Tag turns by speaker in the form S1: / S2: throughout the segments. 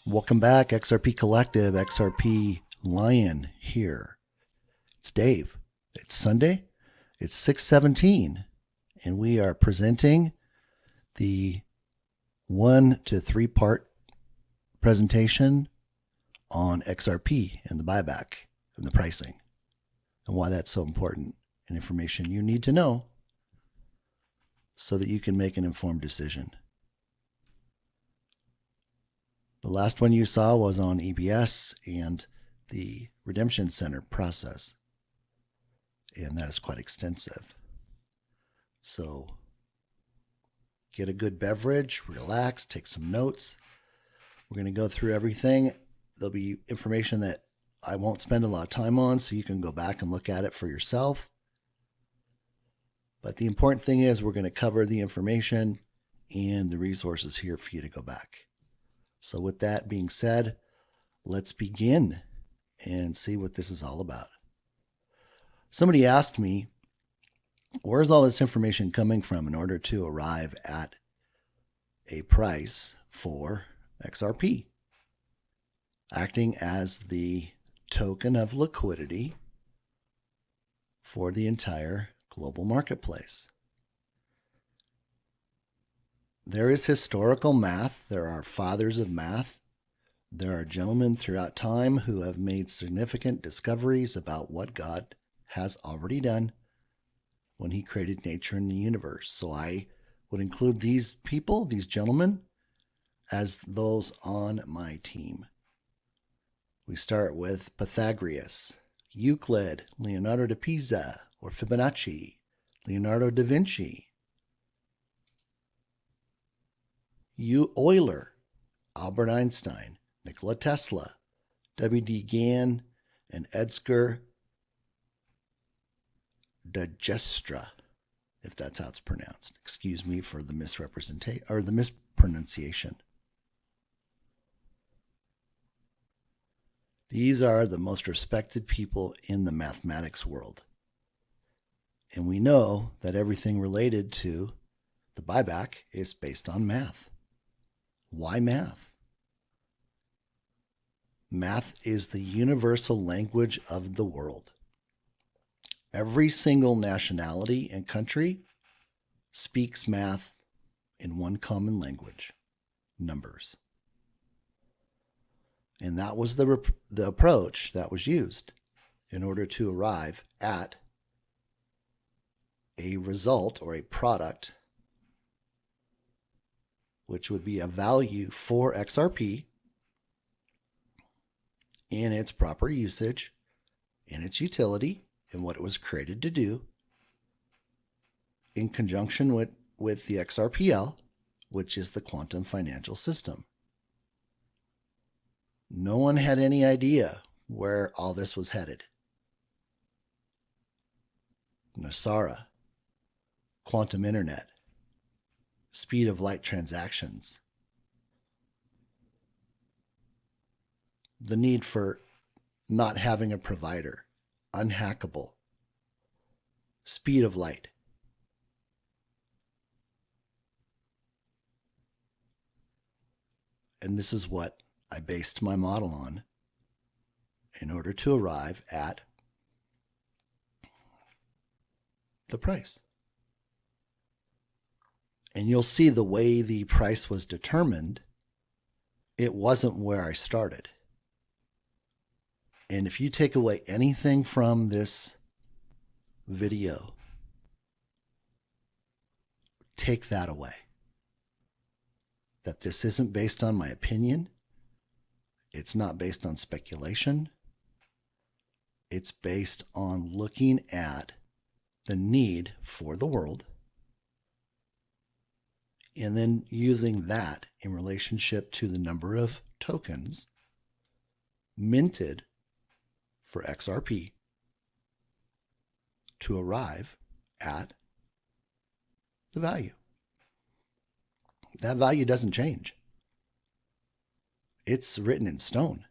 S1: Welcome back, XRP Collective, XRPLion here. It's Dave. It's Sunday. It's 6/17, and we are presenting the 1 to 3 part presentation on XRP and the buyback and the pricing and why that's so important and information you need to know so that you can make an informed decision. The last one you saw was on EBS and the redemption center process, and that is quite extensive. So get a good beverage, relax, take some notes. We're going to go through everything. There'll be information that I won't spend a lot of time on, so you can go back and look at it for yourself. But the important thing is we're going to cover the information and the resources here for you to go back. So with that being said, let's begin and see what this is all about. Somebody asked me, where's all this information coming from in order to arrive at a price for XRP, acting as the token of liquidity for the entire global marketplace? There is historical math. There are fathers of math. There are gentlemen throughout time who have made significant discoveries about what God has already done when he created nature and the universe. So I would include these people, these gentlemen, as those on my team. We start with Pythagoras, Euclid, Leonardo da Pisa, or Fibonacci, Leonardo da Vinci, Euler, Albert Einstein, Nikola Tesla, W.D. Gann, and Edgar Dijkstra, if that's how it's pronounced. Excuse me for the misrepresentation or the mispronunciation. These are the most respected people in the mathematics world. And we know that everything related to the buyback is based on math. Why math? Math is the universal language of the world. Every single nationality and country speaks math in one common language, numbers. And that was the approach that was used in order to arrive at a result or a product which would be a value for XRP in its proper usage, in its utility, and what it was created to do, in conjunction with the XRPL, which is the quantum financial system. No one had any idea where all this was headed. NASARA, quantum internet, speed of light transactions, the need for not having a provider, unhackable, speed of light. And this is what I based my model on in order to arrive at the price. And you'll see the way the price was determined, it wasn't where I started. And if you take away anything from this video, take that away. That this isn't based on my opinion. It's not based on speculation. It's based on looking at the need for the world and then using that in relationship to the number of tokens minted for XRP to arrive at the value. That value doesn't change. It's written in stone.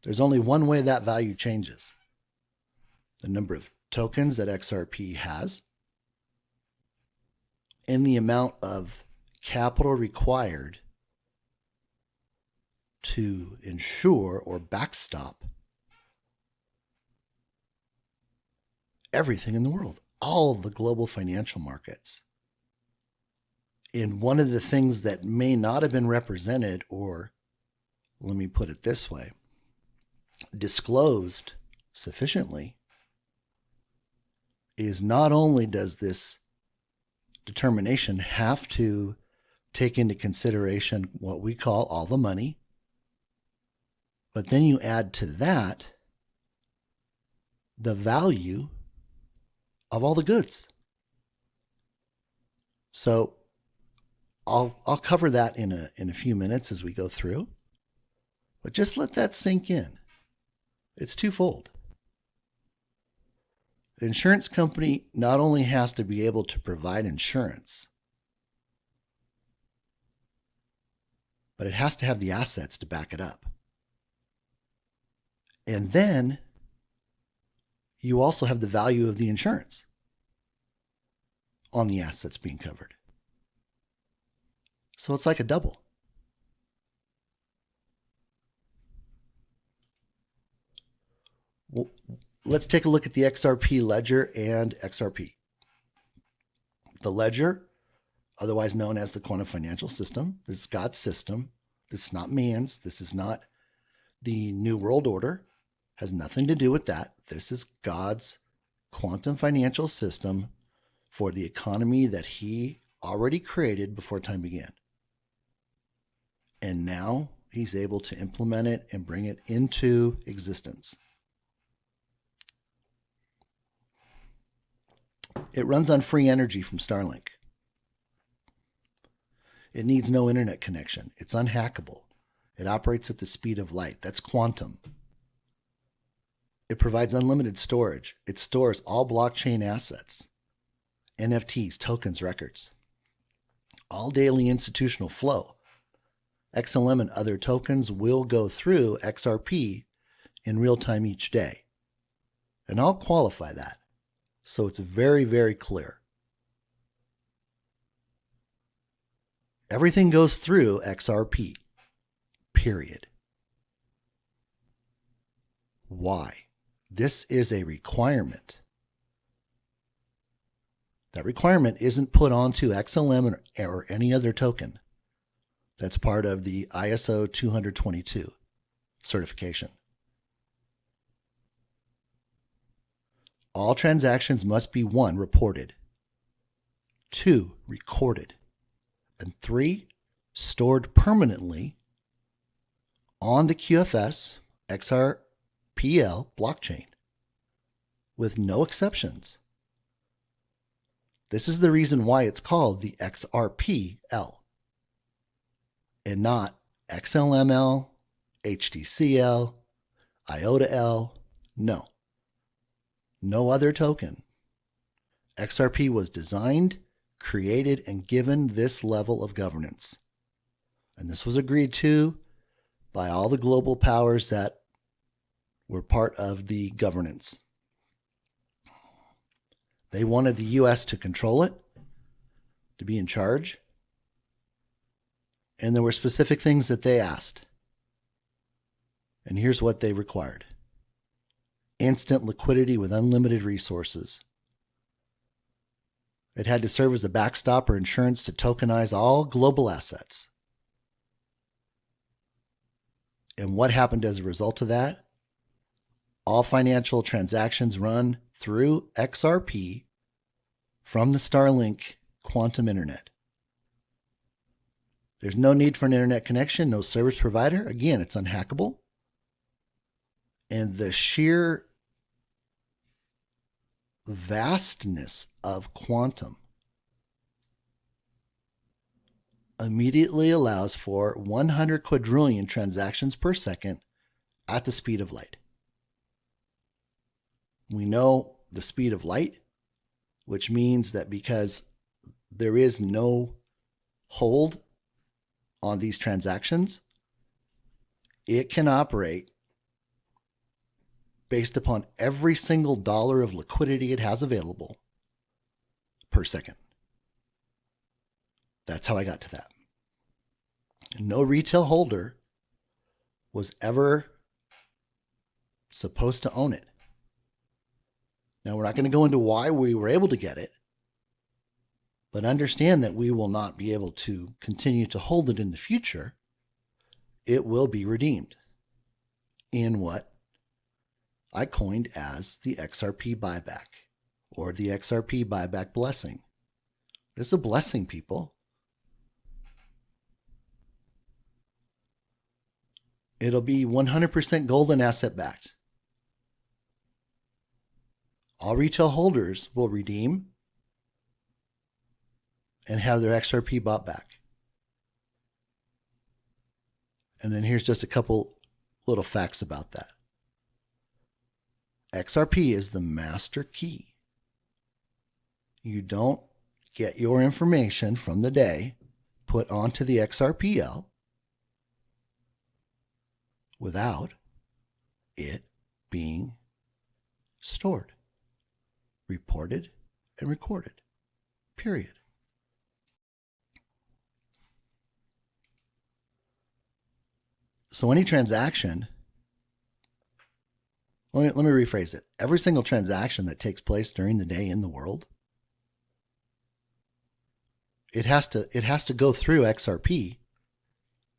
S1: There's only one way that value changes. The number of tokens that XRP has and the amount of capital required to ensure or backstop everything in the world, all the global financial markets. And one of the things that may not have been represented, or let me put it this way, disclosed sufficiently, is not only does this determination have to take into consideration what we call all the money, but then you add to that the value of all the goods. So I'll cover that in a few minutes as we go through, but just let that sink in. It's twofold. The insurance company not only has to be able to provide insurance, but it has to have the assets to back it up. And then you also have the value of the insurance on the assets being covered. So it's like a double. Well, let's take a look at the XRP ledger and XRP. The ledger, otherwise known as the quantum financial system, this is God's system. This is not man's. This is not the New World Order. Has nothing to do with that. This is God's quantum financial system for the economy that he already created before time began. And now he's able to implement it and bring it into existence. It runs on free energy from Starlink. It needs no internet connection. It's unhackable. It operates at the speed of light. That's quantum. It provides unlimited storage. It stores all blockchain assets, NFTs, tokens, records, all daily institutional flow. XLM and other tokens will go through XRP in real time each day. And I'll qualify that. So it's very, very clear. Everything goes through XRP, period. Why? This is a requirement. That requirement isn't put onto XLM or any other token. That's part of the ISO 222 certification. All transactions must be 1, reported, 2, recorded, and 3, stored permanently on the QFS XRPL blockchain with no exceptions. This is the reason why it's called the XRPL and not XLML, HTCL, IOTA-L. No. No other token. XRP was designed, created, and given this level of governance. And this was agreed to by all the global powers that were part of the governance. They wanted the US to control it, to be in charge. And there were specific things that they asked. And here's what they required. Instant liquidity with unlimited resources. It had to serve as a backstop or insurance to tokenize all global assets. And what happened as a result of that? All financial transactions run through XRP from the Starlink quantum internet. There's no need for an internet connection, no service provider. Again, it's unhackable. And the sheer vastness of quantum immediately allows for 100 quadrillion transactions per second at the speed of light. We know the speed of light, which means that because there is no hold on these transactions. It can operate based upon every single dollar of liquidity it has available per second. That's how I got to that. No retail holder was ever supposed to own it. Now, we're not going to go into why we were able to get it, but understand that we will not be able to continue to hold it in the future. It will be redeemed in what I coined as the XRP buyback, or the XRP buyback blessing. It's a blessing, people. It'll be 100% gold and asset backed. All retail holders will redeem and have their XRP bought back. And then here's just a couple little facts about that. XRP is the master key. You don't get your information from the day put onto the XRPL without it being stored, reported, and recorded. Period. So any transaction, let me rephrase it. Every single transaction that takes place during the day in the world, it has to go through XRP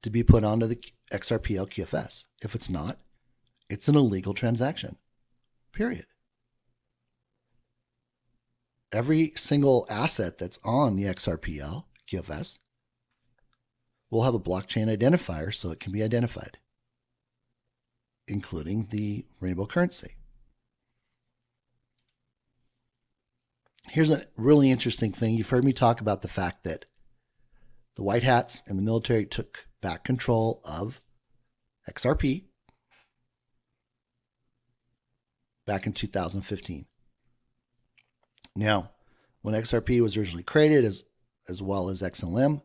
S1: to be put onto the XRPL QFS. If it's not, it's an illegal transaction. Period. Every single asset that's on the XRPL QFS will have a blockchain identifier so it can be identified, including the rainbow currency. Here's a really interesting thing. You've heard me talk about the fact that the white hats and the military took back control of XRP back in 2015. Now, when XRP was originally created, as well as XLM,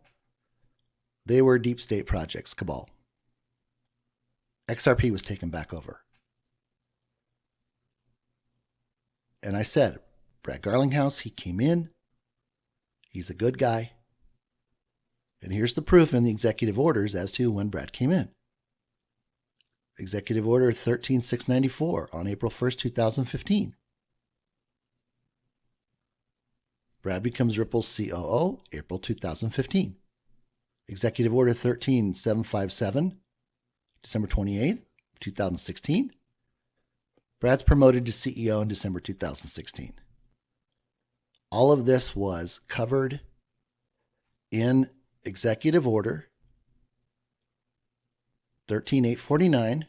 S1: they were deep state projects, cabal. XRP was taken back over. And I said, Brad Garlinghouse, he came in. He's a good guy. And here's the proof in the executive orders as to when Brad came in. Executive Order 13694 on April 1st, 2015. Brad becomes Ripple's COO, April 2015. Executive Order 13757, December 28th, 2016. Brad's promoted to CEO in December 2016. All of this was covered in Executive Order 13849,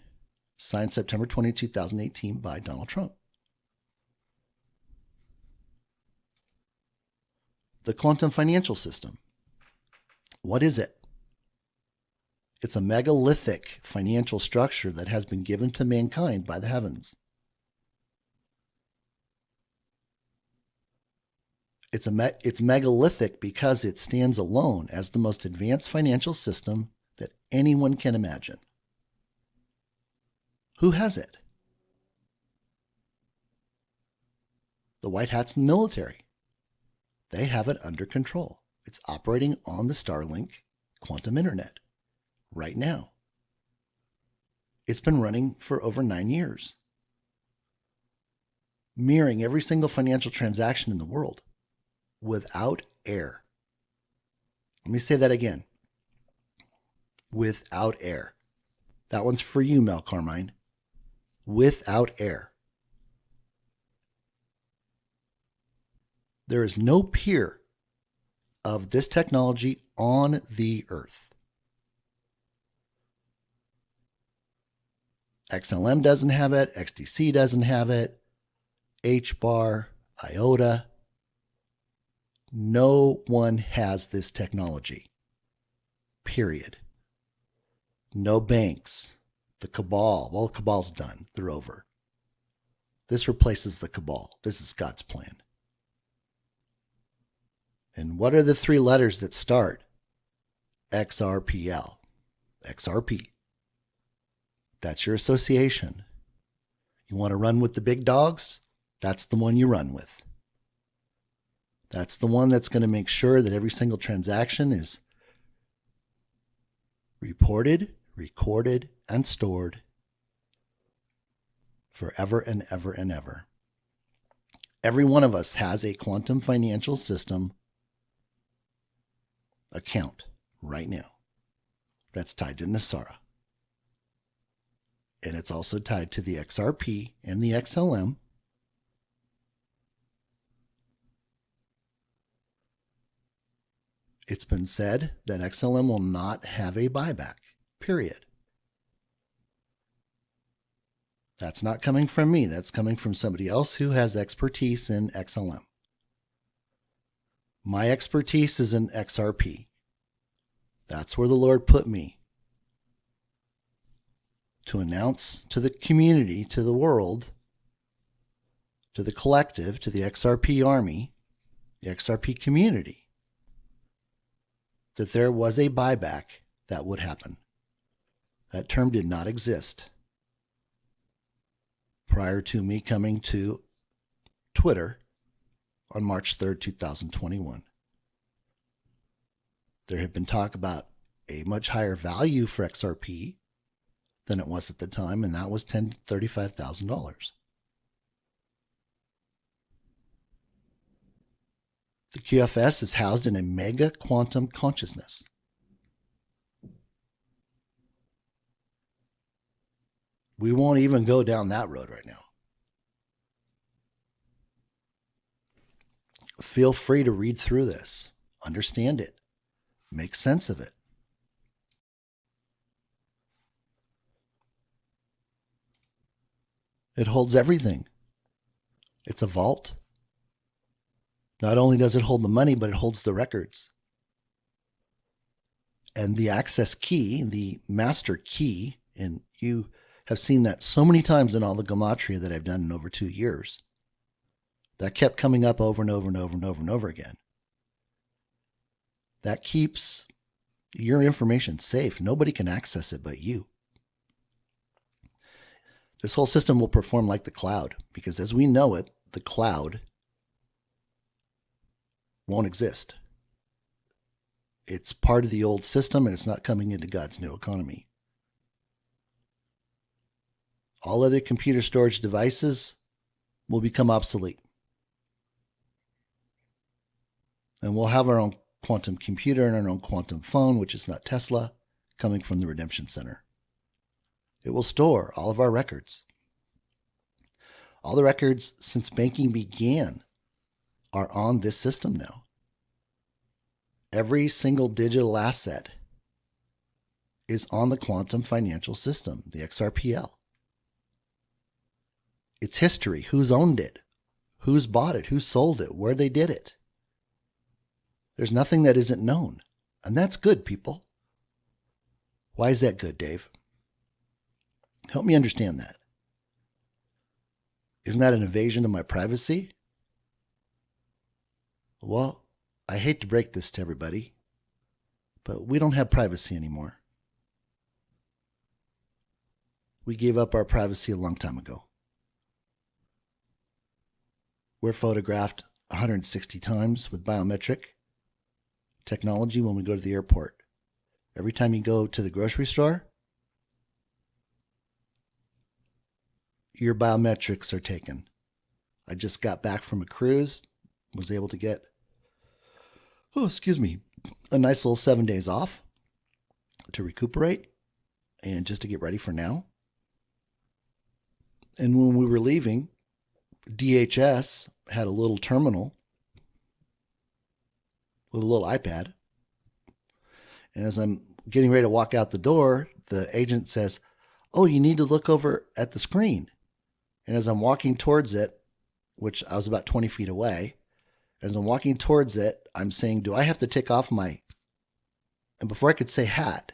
S1: signed September 20, 2018 by Donald Trump. The quantum financial system. What is it? It's a megalithic financial structure that has been given to mankind by the heavens. It's megalithic because it stands alone as the most advanced financial system that anyone can imagine. Who has it? The white hats in the military. They have it under control. It's operating on the Starlink quantum internet right now. It's been running for over 9 years, mirroring every single financial transaction in the world without error. Let me say that again. Without error. That one's for you, Mel Carmine. Without error. There is no peer of this technology on the earth. XLM doesn't have it. XDC doesn't have it. HBAR, IOTA. No one has this technology. Period. No banks. The cabal. Well, the cabal's done. They're over. This replaces the cabal. This is God's plan. And what are the three letters that start XRPL? XRP. That's your association. You want to run with the big dogs? That's the one you run with. That's the one that's going to make sure that every single transaction is reported, recorded, and stored forever and ever and ever. Every one of us has a quantum financial system account right now that's tied to Nasara. And it's also tied to the XRP and the XLM. It's been said that XLM will not have a buyback, period. That's not coming from me. That's coming from somebody else who has expertise in XLM. My expertise is in XRP. That's where the Lord put me to announce to the community, to the world, to the collective, to the XRP army, the XRP community, that there was a buyback that would happen. That term did not exist prior to me coming to Twitter on March 3rd, 2021. There had been talk about a much higher value for XRP than it was at the time, and that was $10,000 to $35,000. The QFS is housed in a mega quantum consciousness. We won't even go down that road right now. Feel free to read through this, understand it, make sense of it. It holds everything. It's a vault. Not only does it hold the money, but it holds the records. And the access key, the master key, and you have seen that so many times in all the gematria that I've done in over 2 years. That kept coming up over and over and over and over and over again. That keeps your information safe. Nobody can access it but you. This whole system will perform like the cloud, because as we know it, the cloud won't exist. It's part of the old system, and it's not coming into God's new economy. All other computer storage devices will become obsolete. And we'll have our own quantum computer and our own quantum phone, which is not Tesla, coming from the Redemption Center. It will store all of our records. All the records since banking began are on this system now. Every single digital asset is on the quantum financial system, the XRPL. Its history, who's owned it, who's bought it, who sold it, where they did it. There's nothing that isn't known. And that's good, people. Why is that good, Dave? Help me understand that. Isn't that an invasion of my privacy? Well, I hate to break this to everybody, but we don't have privacy anymore. We gave up our privacy a long time ago. We're photographed 160 times with biometric technology when we go to the airport. Every time you go to the grocery store, your biometrics are taken. I just got back from a cruise, was able to get, a nice little 7 days off to recuperate and just to get ready for now. And when we were leaving, DHS had a little terminal with a little iPad. And as I'm getting ready to walk out the door, the agent says, "Oh, you need to look over at the screen." And as I'm walking towards it, which I was about 20 feet away, as I'm walking towards it, I'm saying, "Do I have to take off my..." And before I could say hat,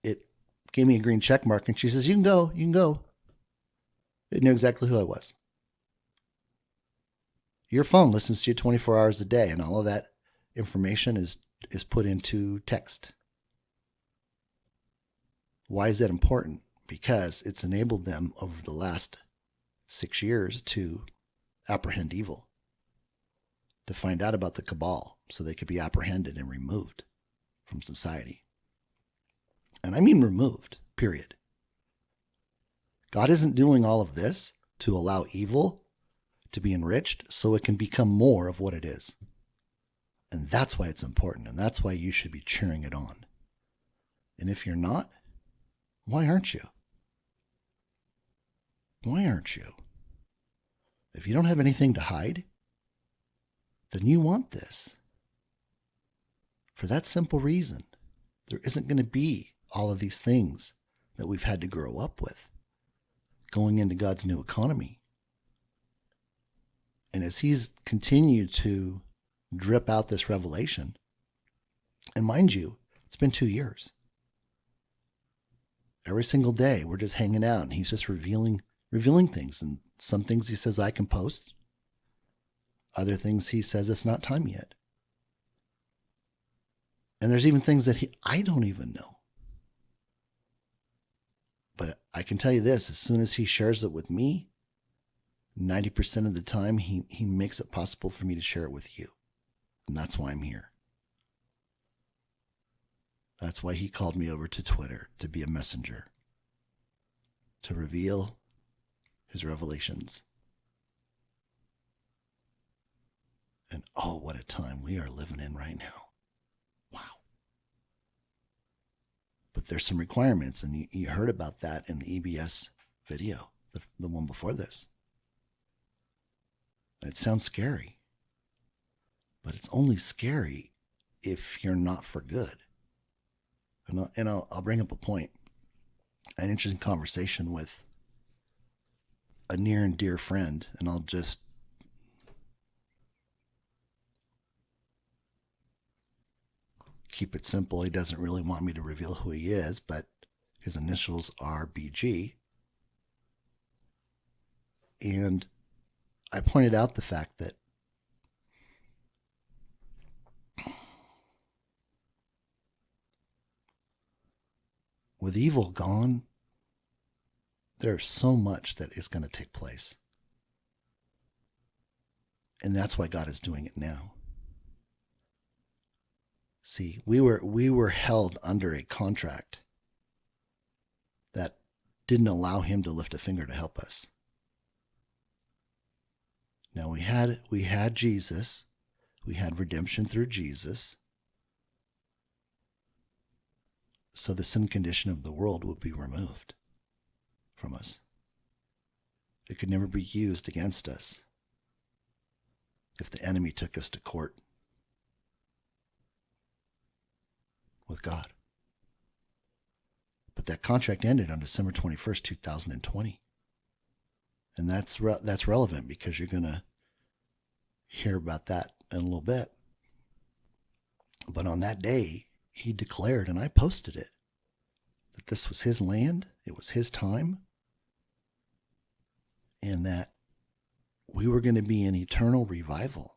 S1: it gave me a green check mark. And she says, "You can go, you can go." It knew exactly who I was. Your phone listens to you 24 hours a day, and all of that information is put into text. Why is that important? Because it's enabled them over the last 6 years to apprehend evil, to find out about the cabal so they could be apprehended and removed from society. And I mean removed, period. God isn't doing all of this to allow evil to be enriched so it can become more of what it is. And that's why it's important, and that's why you should be cheering it on. And if you're not, why aren't you? Why aren't you? If you don't have anything to hide, then you want this. For that simple reason, there isn't going to be all of these things that we've had to grow up with going into God's new economy. And as he's continued to drip out this revelation, and mind you, it's been 2 years. Every single day, we're just hanging out, and he's just revealing things. And some things he says I can post. Other things he says it's not time yet. And there's even things that I don't even know. But I can tell you this, as soon as he shares it with me, 90% of the time he makes it possible for me to share it with you. And that's why I'm here. That's why he called me over to Twitter to be a messenger, to reveal his revelations. And oh, what a time we are living in right now. Wow. But there's some requirements, and you heard about that in the EBS video, the one before this. It sounds scary, but it's only scary if you're not for good. And I'll bring up a point. An interesting conversation with a near and dear friend, and I'll just keep it simple. He doesn't really want me to reveal who he is, but his initials are BG. And I pointed out the fact that with evil gone, there's so much that is going to take place. And that's why God is doing it now. See, we were held under a contract that didn't allow him to lift a finger to help us. Now we had Jesus, we had redemption through Jesus, so the sin condition of the world would be removed from us. It could never be used against us if the enemy took us to court with God. But that contract ended on December 21st, 2020. And that's relevant because you're going to hear about that in a little bit. But on that day, he declared, and I posted it, that this was his land, it was his time, and that we were going to be in eternal revival.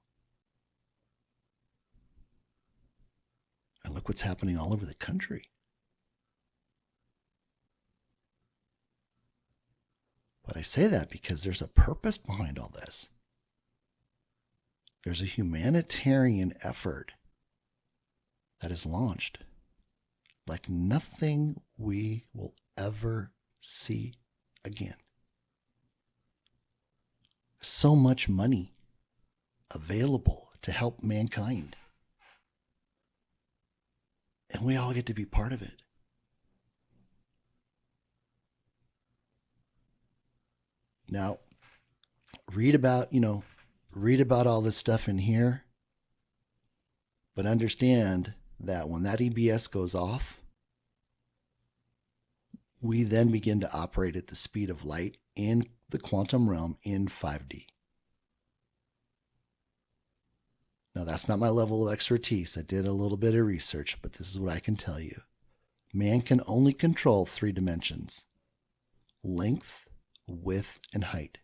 S1: And look what's happening all over the country. But I say that because there's a purpose behind all this. There's a humanitarian effort that is launched like nothing we will ever see again. So much money available to help mankind. And we all get to be part of it. Now, read about all this stuff in here, but understand that when that EBS goes off, we then begin to operate at the speed of light in the quantum realm in 5D. Now, that's not my level of expertise. I did a little bit of research, but this is what I can tell you. Man can only control 3 dimensions: length, width, and height.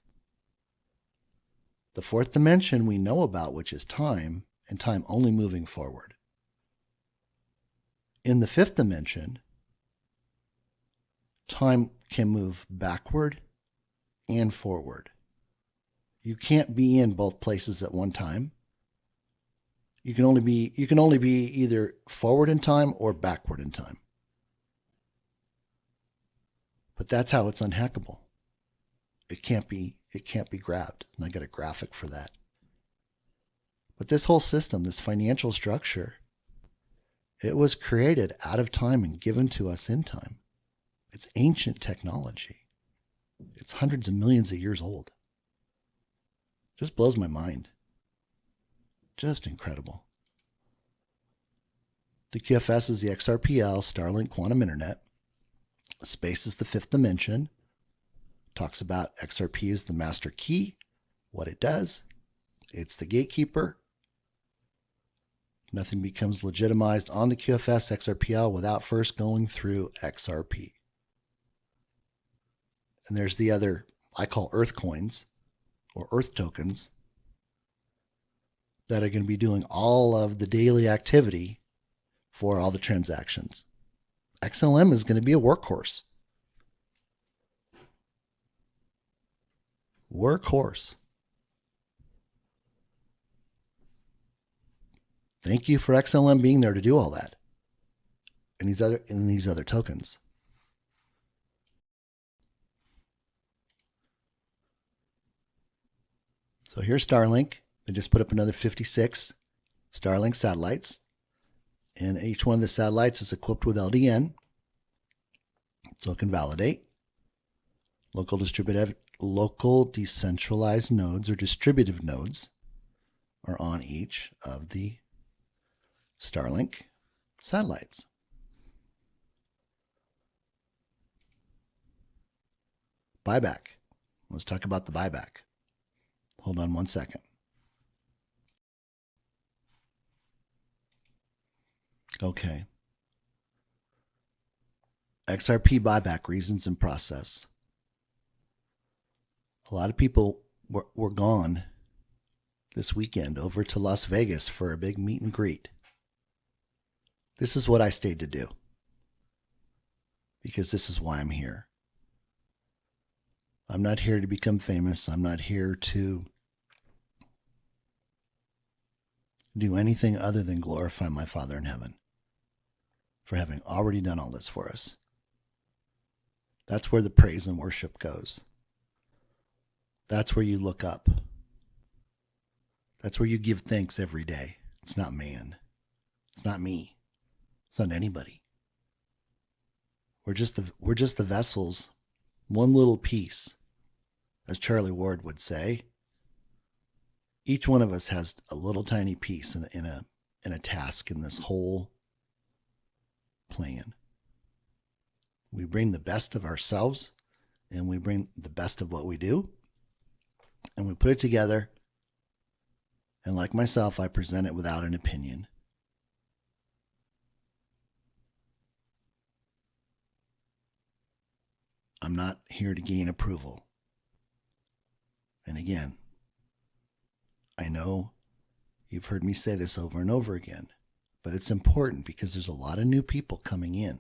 S1: The fourth dimension we know about, which is time, and time only moving forward. In the fifth dimension, time can move backward and forward. You can't be in both places at one time. You can only be either forward in time or backward in time. But that's how it's unhackable. It can't be grabbed. And I got a graphic for that. But this whole system, this financial structure, it was created out of time and given to us in time. It's ancient technology. It's hundreds of millions of years old. Just blows my mind. Just incredible. The QFS is the XRPL, Starlink Quantum Internet. Space is the fifth dimension. Talks about XRP as the master key, what it does. It's the gatekeeper. Nothing becomes legitimized on the QFS XRPL without first going through XRP. And there's the other, I call Earth coins or Earth tokens, that are going to be doing all of the daily activity for all the transactions. XLM is going to be a workhorse. Workhorse. Thank you for XLM being there to do all that. And these other tokens. So here's Starlink. They just put up another 56 Starlink satellites. And each one of the satellites is equipped with LDN. So it can validate. Local decentralized nodes or distributive nodes are on each of the Starlink satellites. Buyback. Let's talk about the buyback. Hold on one second. Okay. XRP buyback reasons and process. A lot of people were gone this weekend over to Las Vegas for a big meet and greet. This is what I stayed to do, because this is why I'm here. I'm not here to become famous. I'm not here to do anything other than glorify my Father in heaven for having already done all this for us. That's where the praise and worship goes. That's where you look up. That's where you give thanks every day. It's not man. It's not me. It's not anybody. We're just the vessels, one little piece, as Charlie Ward would say. Each one of us has a little tiny piece in a task in this whole plan. We bring the best of ourselves, and we bring the best of what we do, and we put it together. And like myself, I present it without an opinion. I'm not here to gain approval. And again, I know you've heard me say this over and over again, but it's important because there's a lot of new people coming in.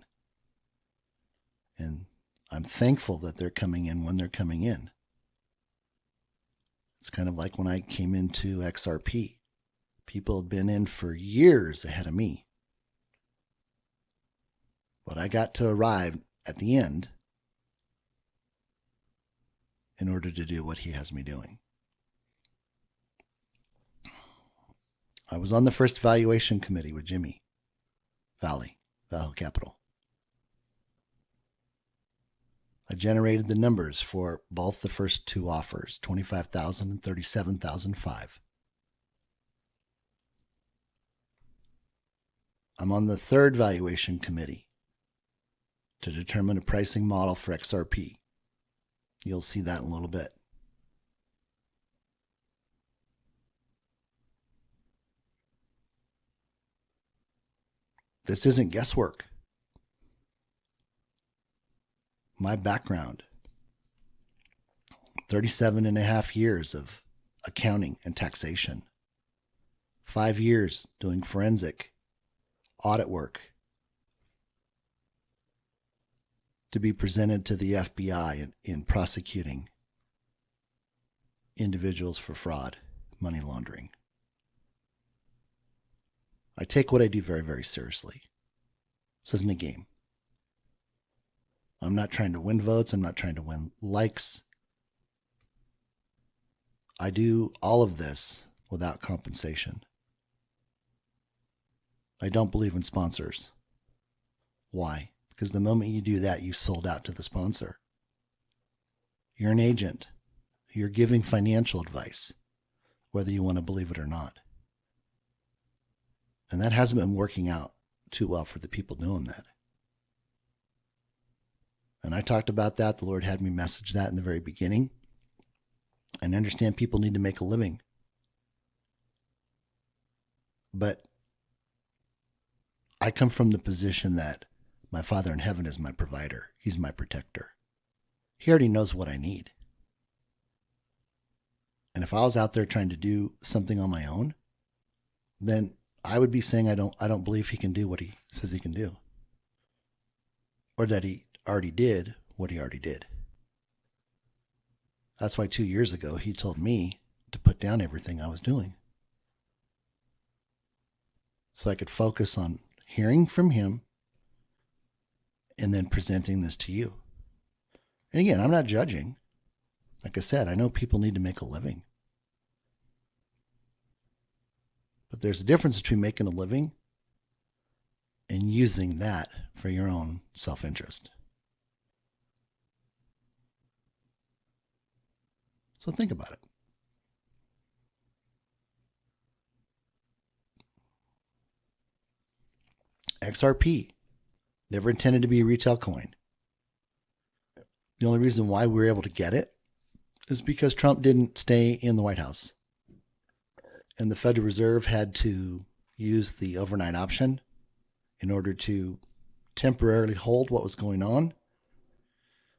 S1: And I'm thankful that they're coming in when they're coming in. It's kind of like when I came into XRP. People had been in for years ahead of me. But I got to arrive at the end in order to do what he has me doing. I was on the first evaluation committee with Jimmy Vallow Capital. I generated the numbers for both the first two offers, $25,000 and $37,005. I'm on the third valuation committee to determine a pricing model for XRP. You'll see that in a little bit. This isn't guesswork. My background, 37 and a half years of accounting and taxation. 5 years doing forensic audit work to be presented to the FBI in prosecuting individuals for fraud, money laundering. I take what I do very, very seriously. This isn't a game. I'm not trying to win votes. I'm not trying to win likes. I do all of this without compensation. I don't believe in sponsors. Why? Because the moment you do that, you sold out to the sponsor. You're an agent. You're giving financial advice, whether you want to believe it or not. And that hasn't been working out too well for the people doing that. And I talked about that. The Lord had me message that in the very beginning. And understand people need to make a living. But I come from the position that my Father in heaven is my provider. He's my protector. He already knows what I need. And if I was out there trying to do something on my own, then I would be saying I don't believe he can do what he says he can do. Or that he already did what he already did. That's why 2 years ago he told me to put down everything I was doing. So I could focus on hearing from him and then presenting this to you. And again, I'm not judging. Like I said, I know people need to make a living. But there's a difference between making a living and using that for your own self-interest. So think about it. XRP, never intended to be a retail coin. The only reason why we were able to get it is because Trump didn't stay in the White House. And the Federal Reserve had to use the overnight option in order to temporarily hold what was going on.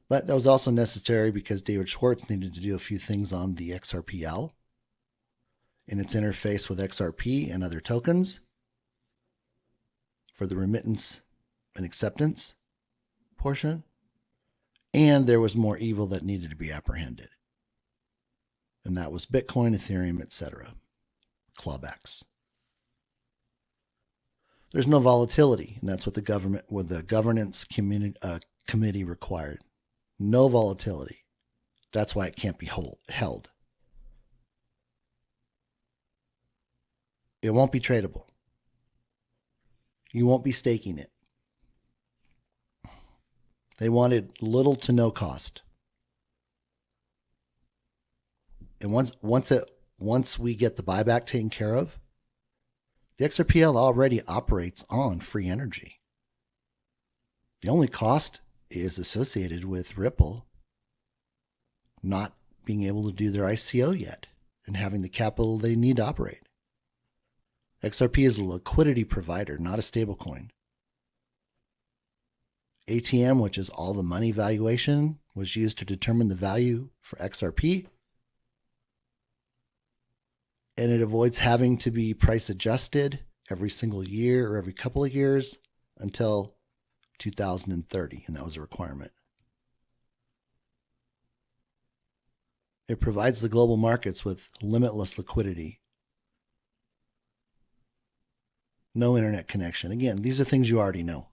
S1: But that was also necessary because David Schwartz needed to do a few things on the XRPL in its interface with XRP and other tokens for the remittance and acceptance portion. And there was more evil that needed to be apprehended. And that was Bitcoin, Ethereum, etc. Clawbacks. There's no volatility, and that's what the governance committee required. No volatility. That's why it can't be held. It won't be tradable. You won't be staking it. They wanted little to no cost. And once we get the buyback taken care of, the XRPL already operates on free energy. The only cost is associated with Ripple not being able to do their ICO yet and having the capital they need to operate. XRP is a liquidity provider, not a stablecoin. ATM, which is all the money valuation, was used to determine the value for XRP. And it avoids having to be price adjusted every single year or every couple of years until 2030, and that was a requirement. It provides the global markets with limitless liquidity. No internet connection. Again, these are things you already know.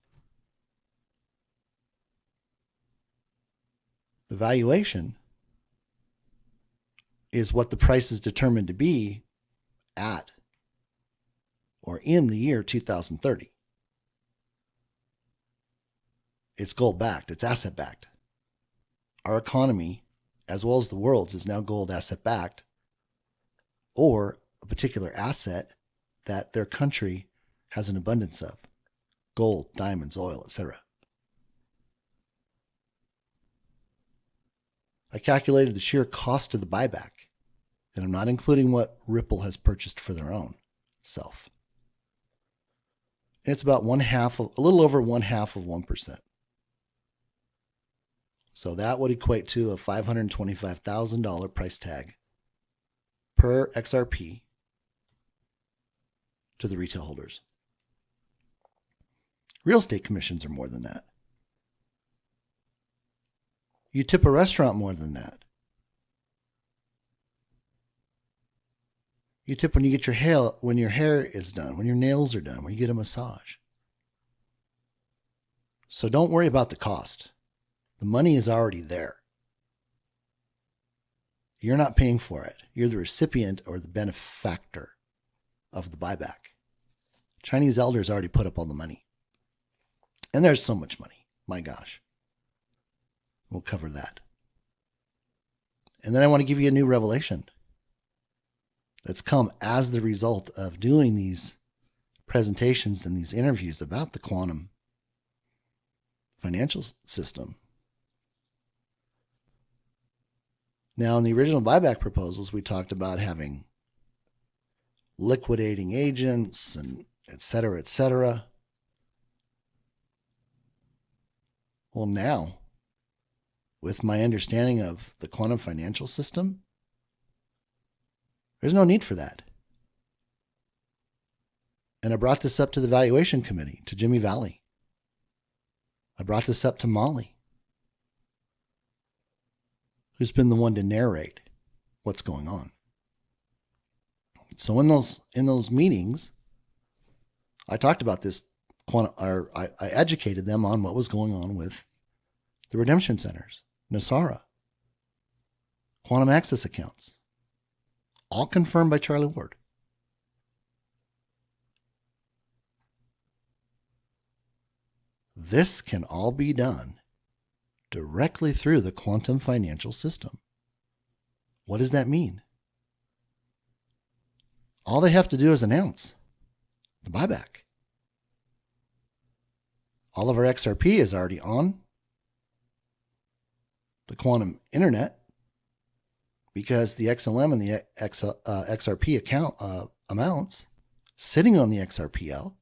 S1: The valuation is what the price is determined to be at or in the year 2030. It's gold backed, it's asset backed. Our economy, as well as the world's, is now gold asset backed, or a particular asset that their country has an abundance of: gold, diamonds, oil, etc. I calculated the sheer cost of the buyback, and I'm not including what Ripple has purchased for their own self. And it's about a little over 1/2 of 1%. So that would equate to a $525,000 price tag per XRP to the retail holders. Real estate commissions are more than that. You tip a restaurant more than that. You tip when you get your hair is done, when your nails are done, when you get a massage. So don't worry about the cost. The money is already there. You're not paying for it. You're the recipient or the benefactor of the buyback. Chinese elders already put up all the money. And there's so much money. My gosh. We'll cover that. And then I want to give you a new revelation that's come as the result of doing these presentations and these interviews about the quantum financial system. Now, in the original buyback proposals, we talked about having liquidating agents and et cetera, et cetera. Well, now, with my understanding of the quantum financial system, there's no need for that. And I brought this up to the valuation committee, to Jimmy Valley. I brought this up to Molly, who's been the one to narrate what's going on. So in those meetings, I talked about this. I educated them on what was going on with the redemption centers, Nasara, quantum access accounts, all confirmed by Charlie Ward. This can all be done directly through the quantum financial system. What does that mean? All they have to do is announce the buyback. All of our XRP is already on the quantum internet because the XLM and the XRP account amounts sitting on the XRPL,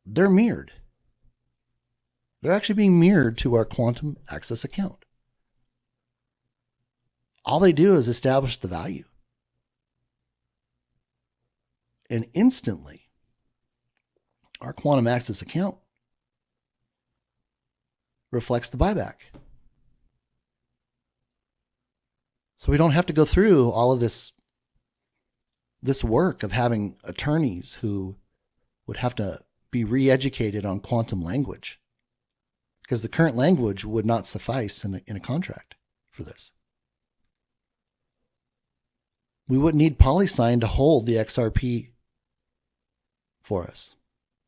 S1: they're mirrored. They're actually being mirrored to our quantum access account. All they do is establish the value. And instantly, our quantum access account reflects the buyback. So we don't have to go through all of this work of having attorneys who would have to be re-educated on quantum language, because the current language would not suffice in a contract for this. We wouldn't need PolySign to hold the XRP for us.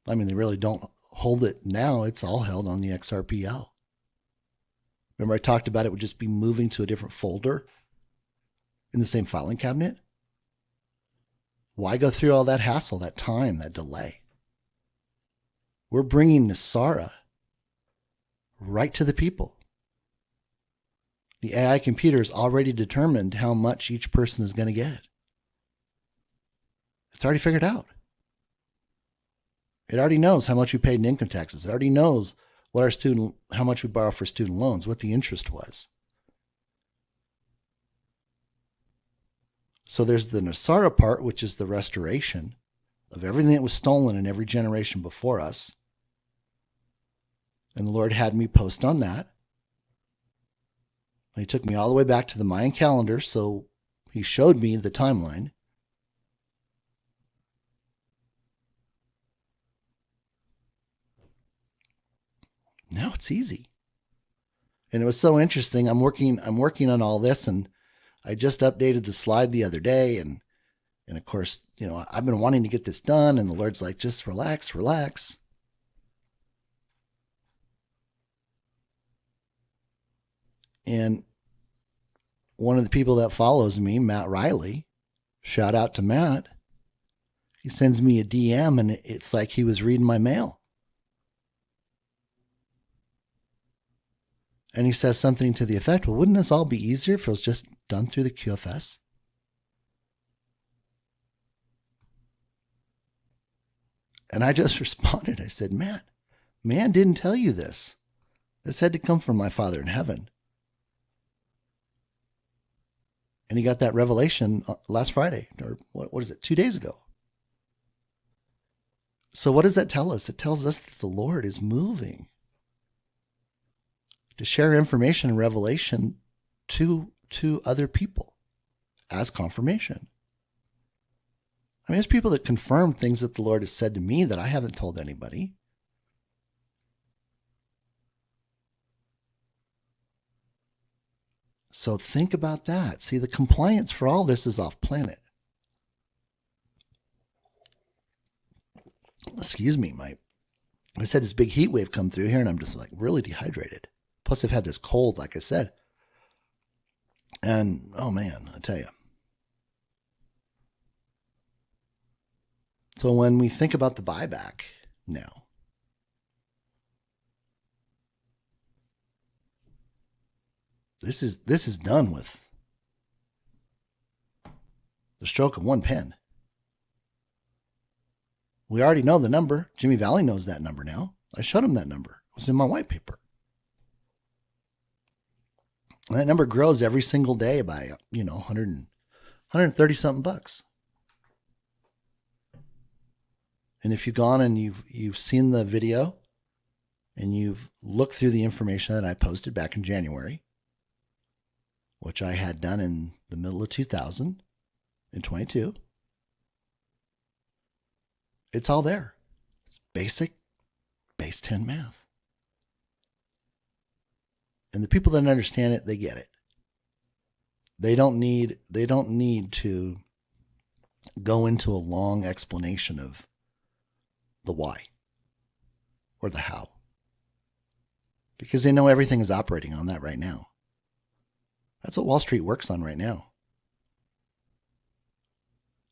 S1: I mean, they really don't hold it now. It's all held on the XRPL. Remember I talked about it would just be moving to a different folder in the same filing cabinet? Why go through all that hassle, that time, that delay? We're bringing Nasara right to the people. The AI computer has already determined how much each person is going to get. It's already figured out. It already knows how much we paid in income taxes. It already knows what how much we borrow for student loans, what the interest was. So there's the Nasara part, which is the restoration of everything that was stolen in every generation before us. And the Lord had me post on that. He took me all the way back to the Mayan calendar, so he showed me the timeline. Now it's easy. And it was so interesting. I'm working on all this, and I just updated the slide the other day, and of course, I've been wanting to get this done, and the Lord's like, just relax. And one of the people that follows me, Matt Riley, shout out to Matt, he sends me a DM, and it's like he was reading my mail. And he says something to the effect, well, wouldn't this all be easier if it was just done through the QFS? And I just responded. I said, Matt, man didn't tell you this. This had to come from my Father in heaven. And he got that revelation last Friday, or what is it, 2 days ago. So what does that tell us? It tells us that the Lord is moving to share information and revelation to other people as confirmation. I mean, there's people that confirm things that the Lord has said to me that I haven't told anybody. So think about that. See, the compliance for all this is off planet. Excuse me, I just had this big heat wave come through here and I'm just like really dehydrated. Plus I've had this cold, like I said. And oh man, I tell you. So when we think about the buyback now, this is done with the stroke of one pen. We already know the number. Jimmy Valley knows that number now. I showed him that number. It was in my white paper. And that number grows every single day by, 130 something bucks. And if you've gone and you've seen the video and you've looked through the information that I posted back in January, which I had done in the middle of 2022, it's all there. It's basic base 10 math. And the people that understand it, they get it. They don't need to go into a long explanation of the why or the how, because they know everything is operating on that right now. That's what Wall Street works on right now.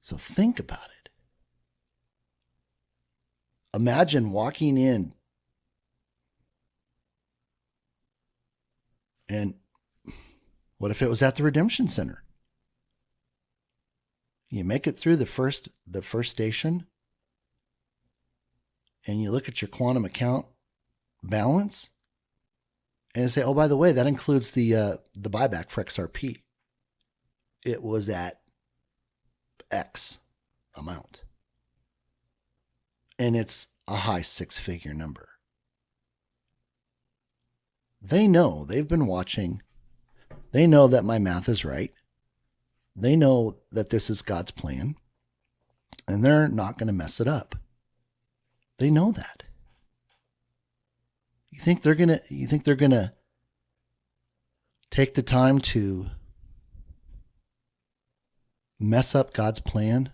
S1: So think about it. Imagine walking in and what if it was at the Redemption Center? You make it through the first station and you look at your quantum account balance and you say, oh, by the way, that includes the buyback for XRP. It was at X amount. And it's a high six-figure number. They know, they've been watching. They know that my math is right. They know that this is God's plan. And they're not going to mess it up. They know that. You think they're going to take the time to mess up God's plan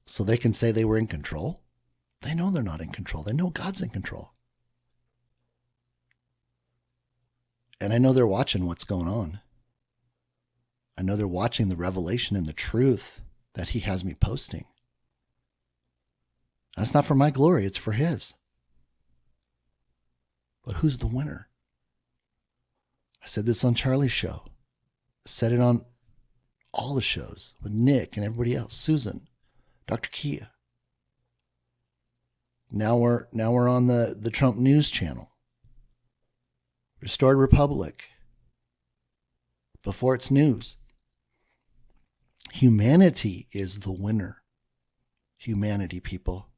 S1: so they can say they were in control? They know they're not in control. They know God's in control. And I know they're watching what's going on. I know they're watching the revelation and the truth that he has me posting. That's not for my glory, it's for his. But who's the winner? I said this on Charlie's show. I said it on all the shows with Nick and everybody else, Susan, Dr. Kia. Now we're on the Trump News channel. Restored Republic. Before it's news. Humanity is the winner. Humanity, people.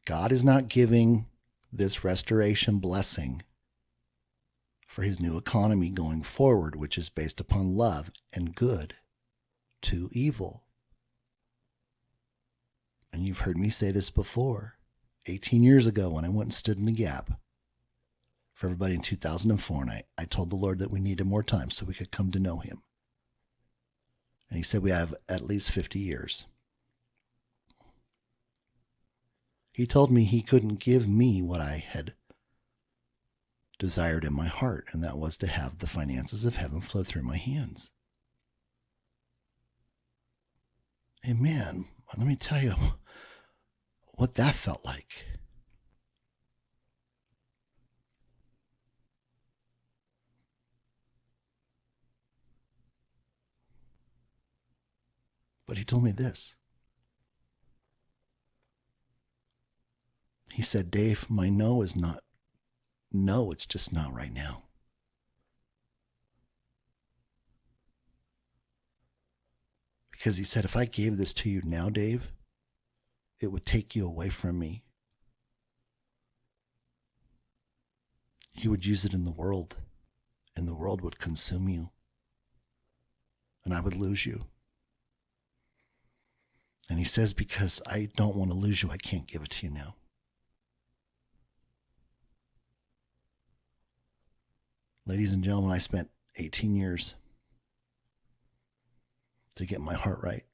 S1: God is not giving this restoration blessing for his new economy going forward, which is based upon love and good to evil. And you've heard me say this before, 18 years ago when I went and stood in the gap for everybody in 2004, and I told the Lord that we needed more time so we could come to know him. And he said we have at least 50 years. He told me he couldn't give me what I had desired in my heart, and that was to have the finances of heaven flow through my hands. Amen. Let me tell you what that felt like. But he told me this. He said, Dave, my no is not no, it's just not right now. Because he said, if I gave this to you now, Dave, it would take you away from me. You would use it in the world, and the world would consume you, and I would lose you. And he says, because I don't want to lose you, I can't give it to you now. Ladies and gentlemen, I spent 18 years to get my heart right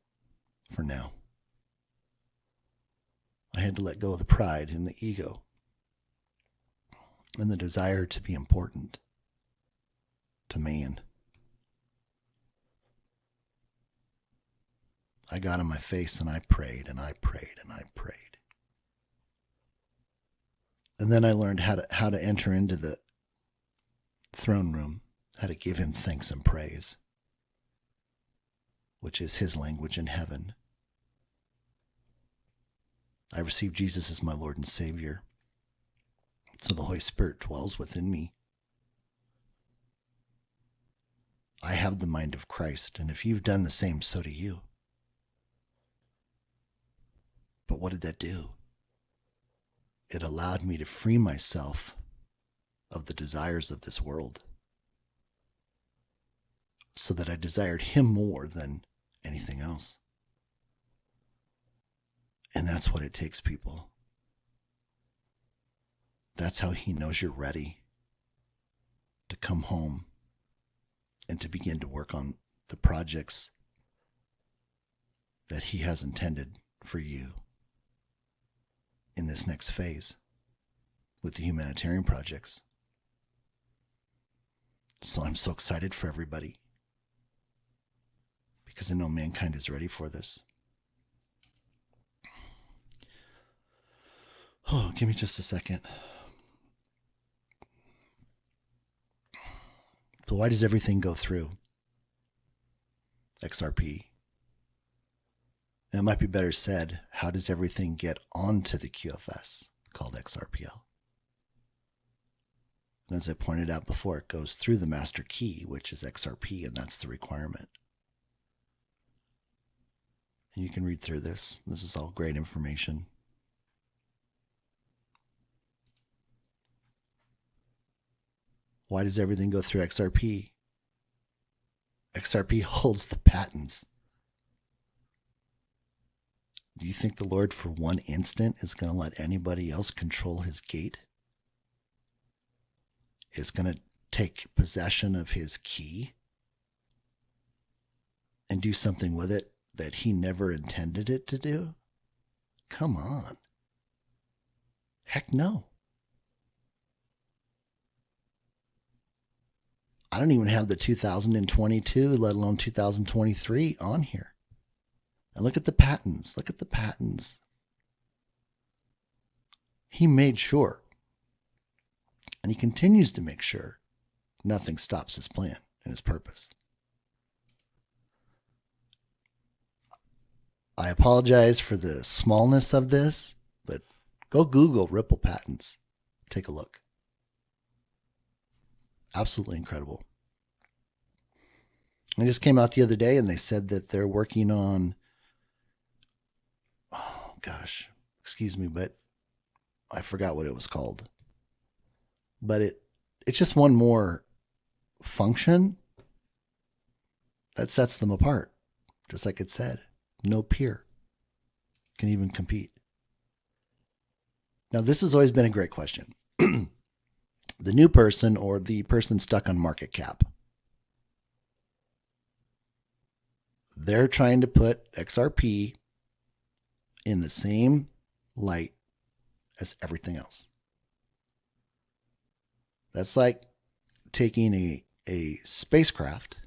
S1: for now. I had to let go of the pride and the ego and the desire to be important to man. I got on my face and I prayed and I prayed and I prayed. And then I learned how to enter into the throne room, how to give him thanks and praise, which is his language in heaven. I received Jesus as my Lord and Savior, so the Holy Spirit dwells within me. I have the mind of Christ, and if you've done the same, so do you. But what did that do? It allowed me to free myself of the desires of this world, so that I desired him more than anything else. And that's what it takes, people. That's how he knows you're ready to come home and to begin to work on the projects that he has intended for you in this next phase with the humanitarian projects. So I'm so excited for everybody because I know mankind is ready for this. Oh, give me just a second. So why does everything go through XRP? And it might be better said, how does everything get onto the QFS called XRPL? And as I pointed out before, it goes through the master key, which is XRP, and that's the requirement. And you can read through this. This is all great information. Why does everything go through XRP? XRP holds the patents. Do you think the Lord for one instant is going to let anybody else control his gate? Is going to take possession of his key and do something with it that he never intended it to do? Come on. Heck no. I don't even have the 2022, let alone 2023 on here. And look at the patents. Look at the patents. He made sure, and he continues to make sure, nothing stops his plan and his purpose. I apologize for the smallness of this, but go Google Ripple patents. Take a look. Absolutely incredible. I just came out the other day and they said that they're working on, oh gosh, excuse me, but I forgot what it was called. But it's just one more function that sets them apart. Just like it said, no peer can even compete. Now, this has always been a great question. The new person or the person stuck on market cap. They're trying to put XRP in the same light as everything else. That's like taking a spacecraft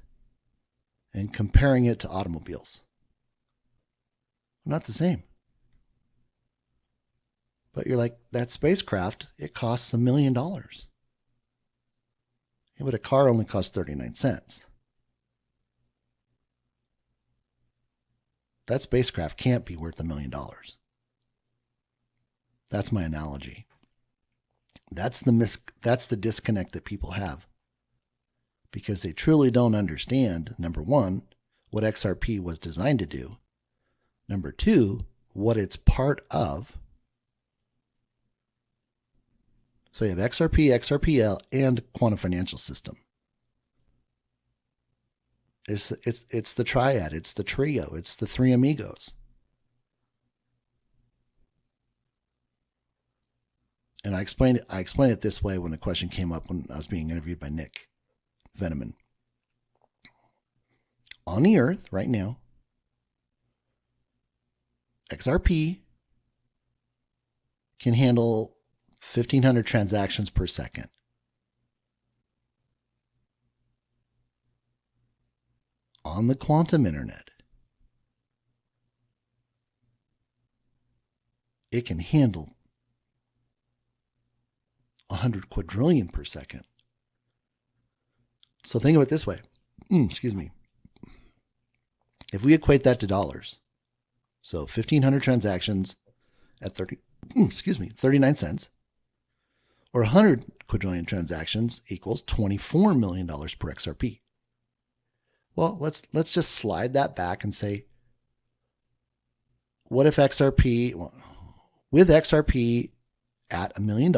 S1: and comparing it to automobiles. Not the same. But you're like, that spacecraft, it costs $1 million. Yeah, but a car only costs 39 cents. That spacecraft can't be worth $1 million. That's my analogy. That's the That's the disconnect that people have, because they truly don't understand, number one, what XRP was designed to do. Number two, what it's part of. So you have XRP, XRPL, and quantum financial system. It's the triad, it's the trio, it's the three amigos. And I explained it this way when the question came up when I was being interviewed by Nick Veneman. On the earth right now, XRP can handle 1,500 transactions per second. On the quantum internet, it can handle 100 quadrillion per second. So think of it this way. Excuse me. If we equate that to dollars, so 1,500 transactions at 39 cents, or 100 quadrillion transactions equals $24 million per XRP. Well, let's just slide that back and say, what if XRP, with XRP at $1 million,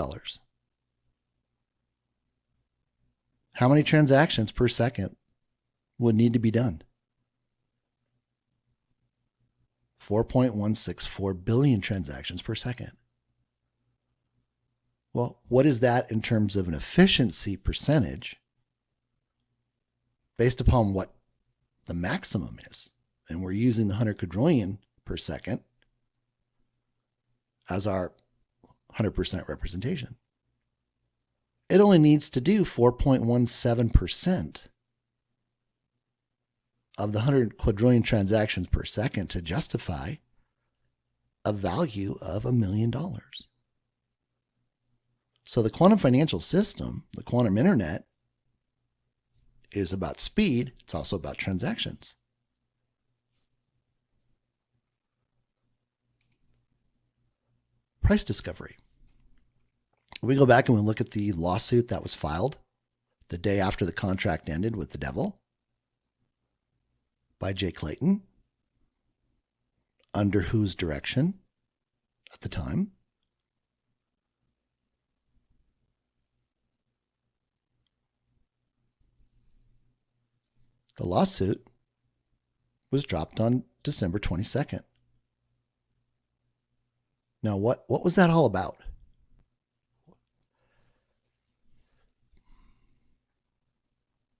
S1: how many transactions per second would need to be done? 4.164 billion transactions per second. Well, what is that in terms of an efficiency percentage based upon what the maximum is? And we're using the 100 quadrillion per second as our 100% representation. It only needs to do 4.17% of the 100 quadrillion transactions per second to justify a value of $1 million. So the quantum financial system, the quantum internet, is about speed. It's also about transactions. Price discovery. We go back and we look at the lawsuit that was filed the day after the contract ended with the devil by Jay Clayton, under whose direction at the time? The lawsuit was dropped on December 22nd. Now, what was that all about?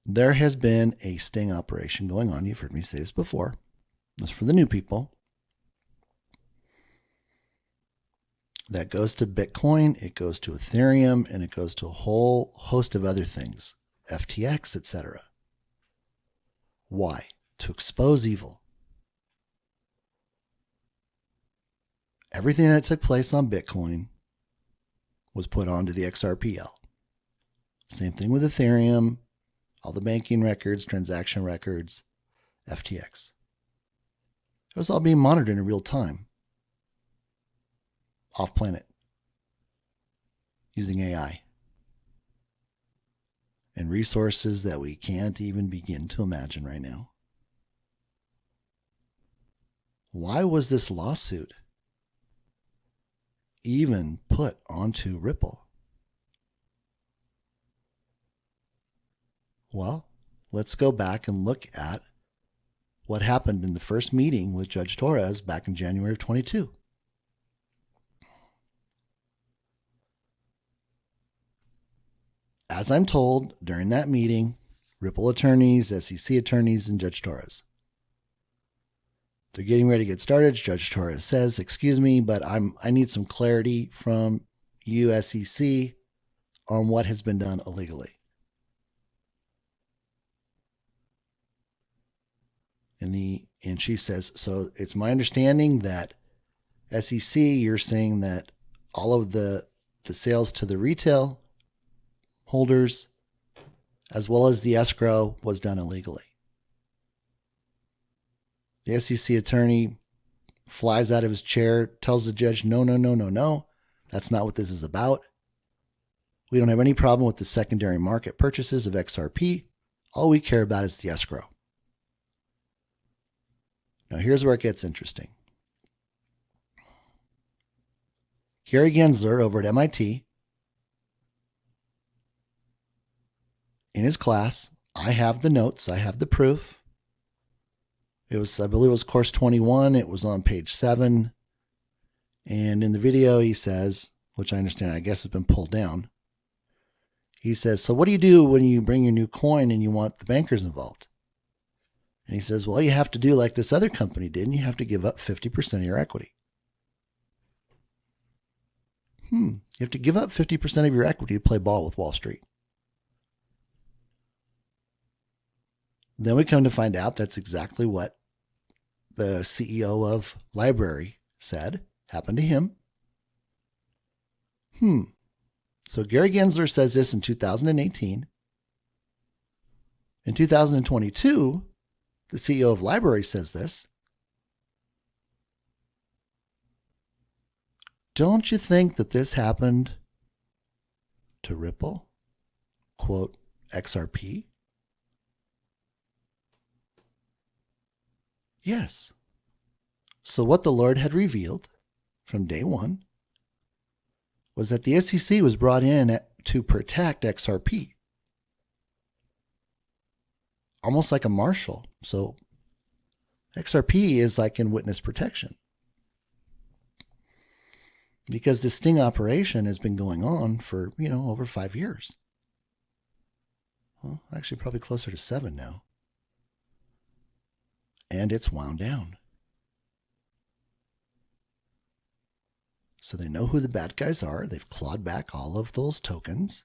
S1: There has been a sting operation going on. You've heard me say this before. This is for the new people. That goes to Bitcoin, it goes to Ethereum, and it goes to a whole host of other things, FTX, etc. Why? To expose evil. Everything that took place on Bitcoin was put onto the XRPL. Same thing with Ethereum, all the banking records, transaction records, FTX. It was all being monitored in real time, off planet, using AI and resources that we can't even begin to imagine right now. Why was this lawsuit even put onto Ripple? Well, let's go back and look at what happened in the first meeting with Judge Torres back in January of 22. As I'm told, during that meeting, Ripple attorneys, SEC attorneys, and Judge Torres, they're getting ready to get started. Judge Torres says, "Excuse me, but I need some clarity from you, SEC, on what has been done illegally." And she says, "So it's my understanding that SEC, you're saying that all of the sales to the retail holders as well as the escrow was done illegally." The SEC attorney flies out of his chair, tells the judge, no, that's not what this is about. We don't have any problem with the secondary market purchases of XRP. All we care about is the escrow. Now here's where it gets interesting. Gary Gensler over at MIT, in his class, I have the notes, I have the proof. It was, I believe it was course 21. It was on page 7. And in the video, he says, which I understand, I guess has been pulled down. He says, so what do you do when you bring your new coin and you want the bankers involved? And he says, well, you have to do like this other company did, and you have to give up 50% of your equity. You have to give up 50% of your equity to play ball with Wall Street. Then we come to find out that's exactly what the CEO of Library said happened to him. So Gary Gensler says this in 2018. In 2022, the CEO of Library says this. Don't you think that this happened to Ripple? Quote, XRP? Yes. So what the Lord had revealed from day one was that the SEC was brought in to protect XRP. Almost like a marshal. So XRP is like in witness protection. Because this sting operation has been going on for, over 5 years. Well, actually probably closer to 7 now. And it's wound down. So they know who the bad guys are. They've clawed back all of those tokens.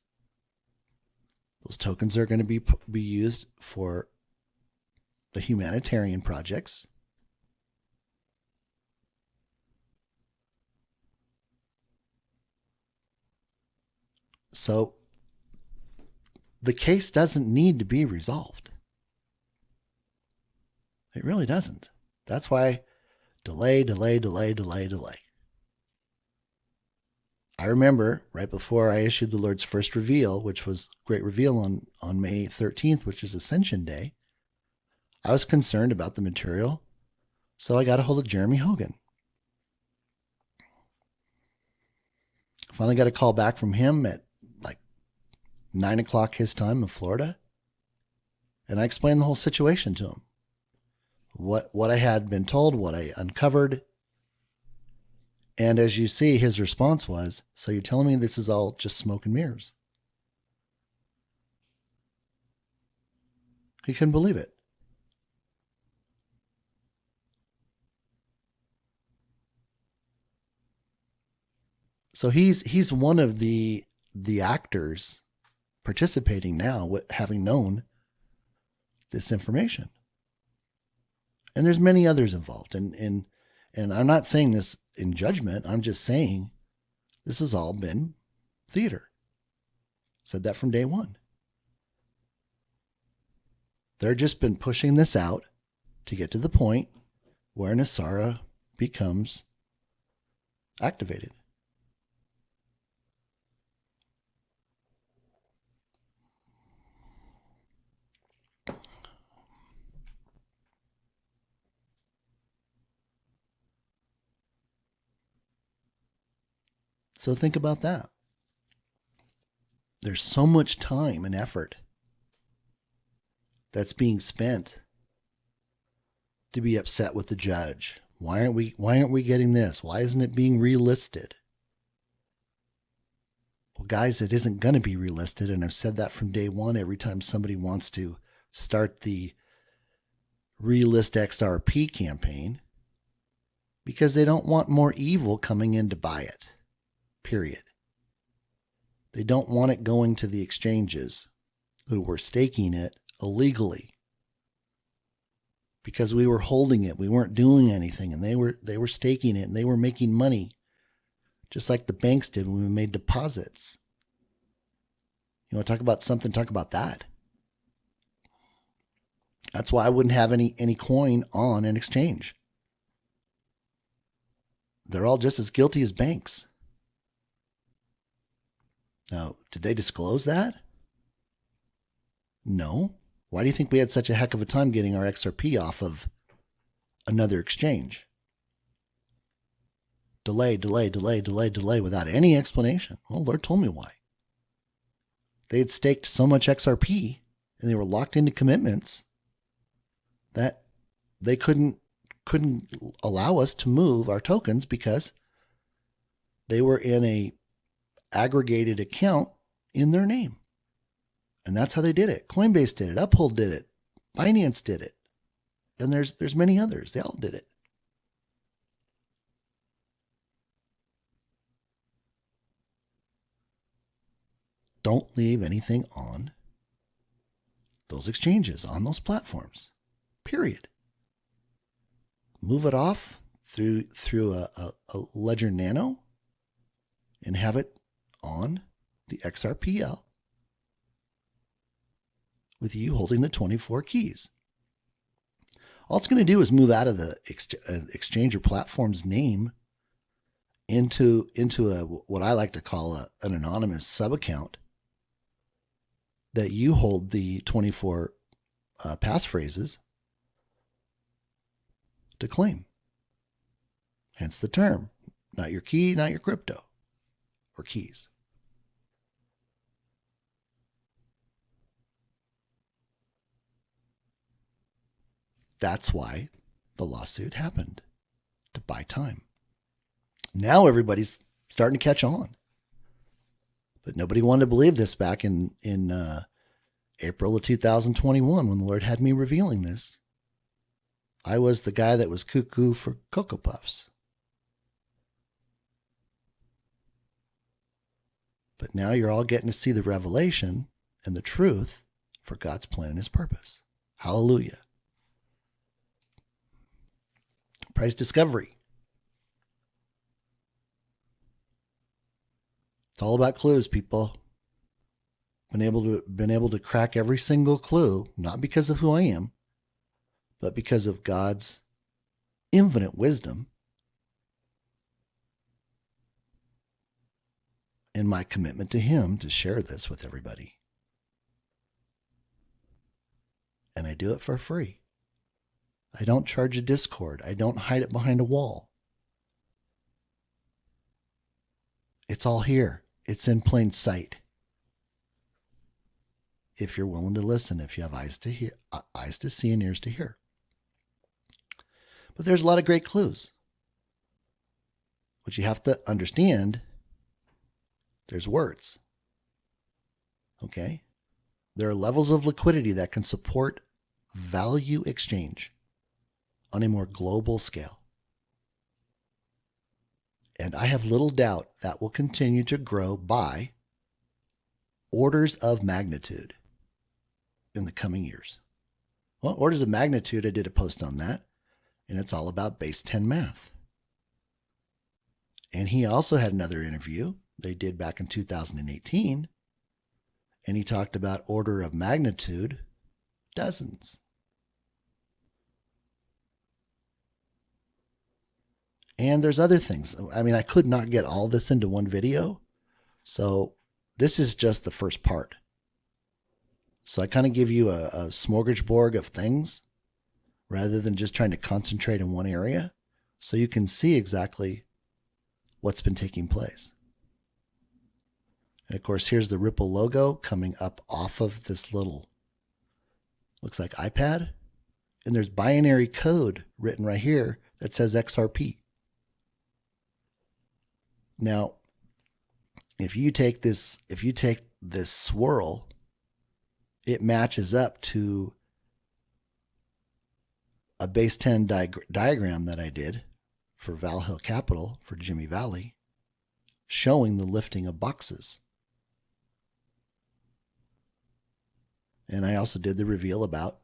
S1: Those tokens are going to be used for the humanitarian projects. So the case doesn't need to be resolved. It really doesn't. That's why delay. I remember right before I issued the Lord's first reveal, which was Great Reveal on May 13th, which is Ascension Day, I was concerned about the material, so I got a hold of Jeremy Hogan. Finally got a call back from him at like 9 o'clock his time in Florida, and I explained the whole situation to him. What I had been told, what I uncovered. And as you see, his response was, so you're telling me this is all just smoke and mirrors? He couldn't believe it. So he's one of the actors participating now, having known this information. And there's many others involved. And I'm not saying this in judgment. I'm just saying this has all been theater. Said that from day one. They've just been pushing this out to get to the point where Nasara becomes activated. So think about that. There's so much time and effort that's being spent to be upset with the judge. Why aren't we getting this? Why isn't it being relisted? Well, guys, it isn't going to be relisted, and I've said that from day one. Every time somebody wants to start the relist XRP campaign, because they don't want more evil coming in to buy it. Period. They don't want it going to the exchanges who were staking it illegally, because we were holding it. We weren't doing anything, and they were staking it, and they were making money, just like the banks did when we made deposits. You want to talk about something? Talk about that. That's why I wouldn't have any coin on an exchange. They're all just as guilty as banks. Now, did they disclose that? No. Why do you think we had such a heck of a time getting our XRP off of another exchange? Delay without any explanation. Well, Lord told me why. They had staked so much XRP and they were locked into commitments that they couldn't allow us to move our tokens because they were in a aggregated account in their name. And that's how they did it. Coinbase did it. Uphold did it. Binance did it. And there's many others. They all did it. Don't leave anything on those exchanges, on those platforms. Period. Move it off through a Ledger Nano and have it on the XRPL with you holding the 24 keys. All it's going to do is move out of the exchange or platform's name into what I like to call an anonymous sub-account that you hold the 24 passphrases to claim. Hence the term, not your key, not your crypto or keys. That's why the lawsuit happened, to buy time. Now everybody's starting to catch on. But nobody wanted to believe this back in April of 2021 when the Lord had me revealing this. I was the guy that was cuckoo for Cocoa Puffs. But now you're all getting to see the revelation and the truth for God's plan and his purpose. Hallelujah. Price discovery. It's all about clues, people. Been able to crack every single clue, not because of who I am, but because of God's infinite wisdom and my commitment to him to share this with everybody. And I do it for free. I don't charge a Discord. I don't hide it behind a wall. It's all here. It's in plain sight. If you're willing to listen, if you have eyes to hear, eyes to see and ears to hear. But there's a lot of great clues. What you have to understand, there's words. Okay? There are levels of liquidity that can support value exchange on a more global scale. And I have little doubt that will continue to grow by orders of magnitude in the coming years. Well, orders of magnitude, I did a post on that, and it's all about base 10 math. And he also had another interview they did back in 2018, and he talked about order of magnitude, dozens. And there's other things. I mean, I could not get all this into one video. So this is just the first part. So I kind of give you a smorgasbord of things rather than just trying to concentrate in one area so you can see exactly what's been taking place. And of course, here's the Ripple logo coming up off of this little, looks like iPad. And there's binary code written right here that says XRP. Now, if you take this swirl, it matches up to a base 10 diagram that I did for Val Hill Capital for Jimmy Valley, showing the lifting of boxes. And I also did the reveal about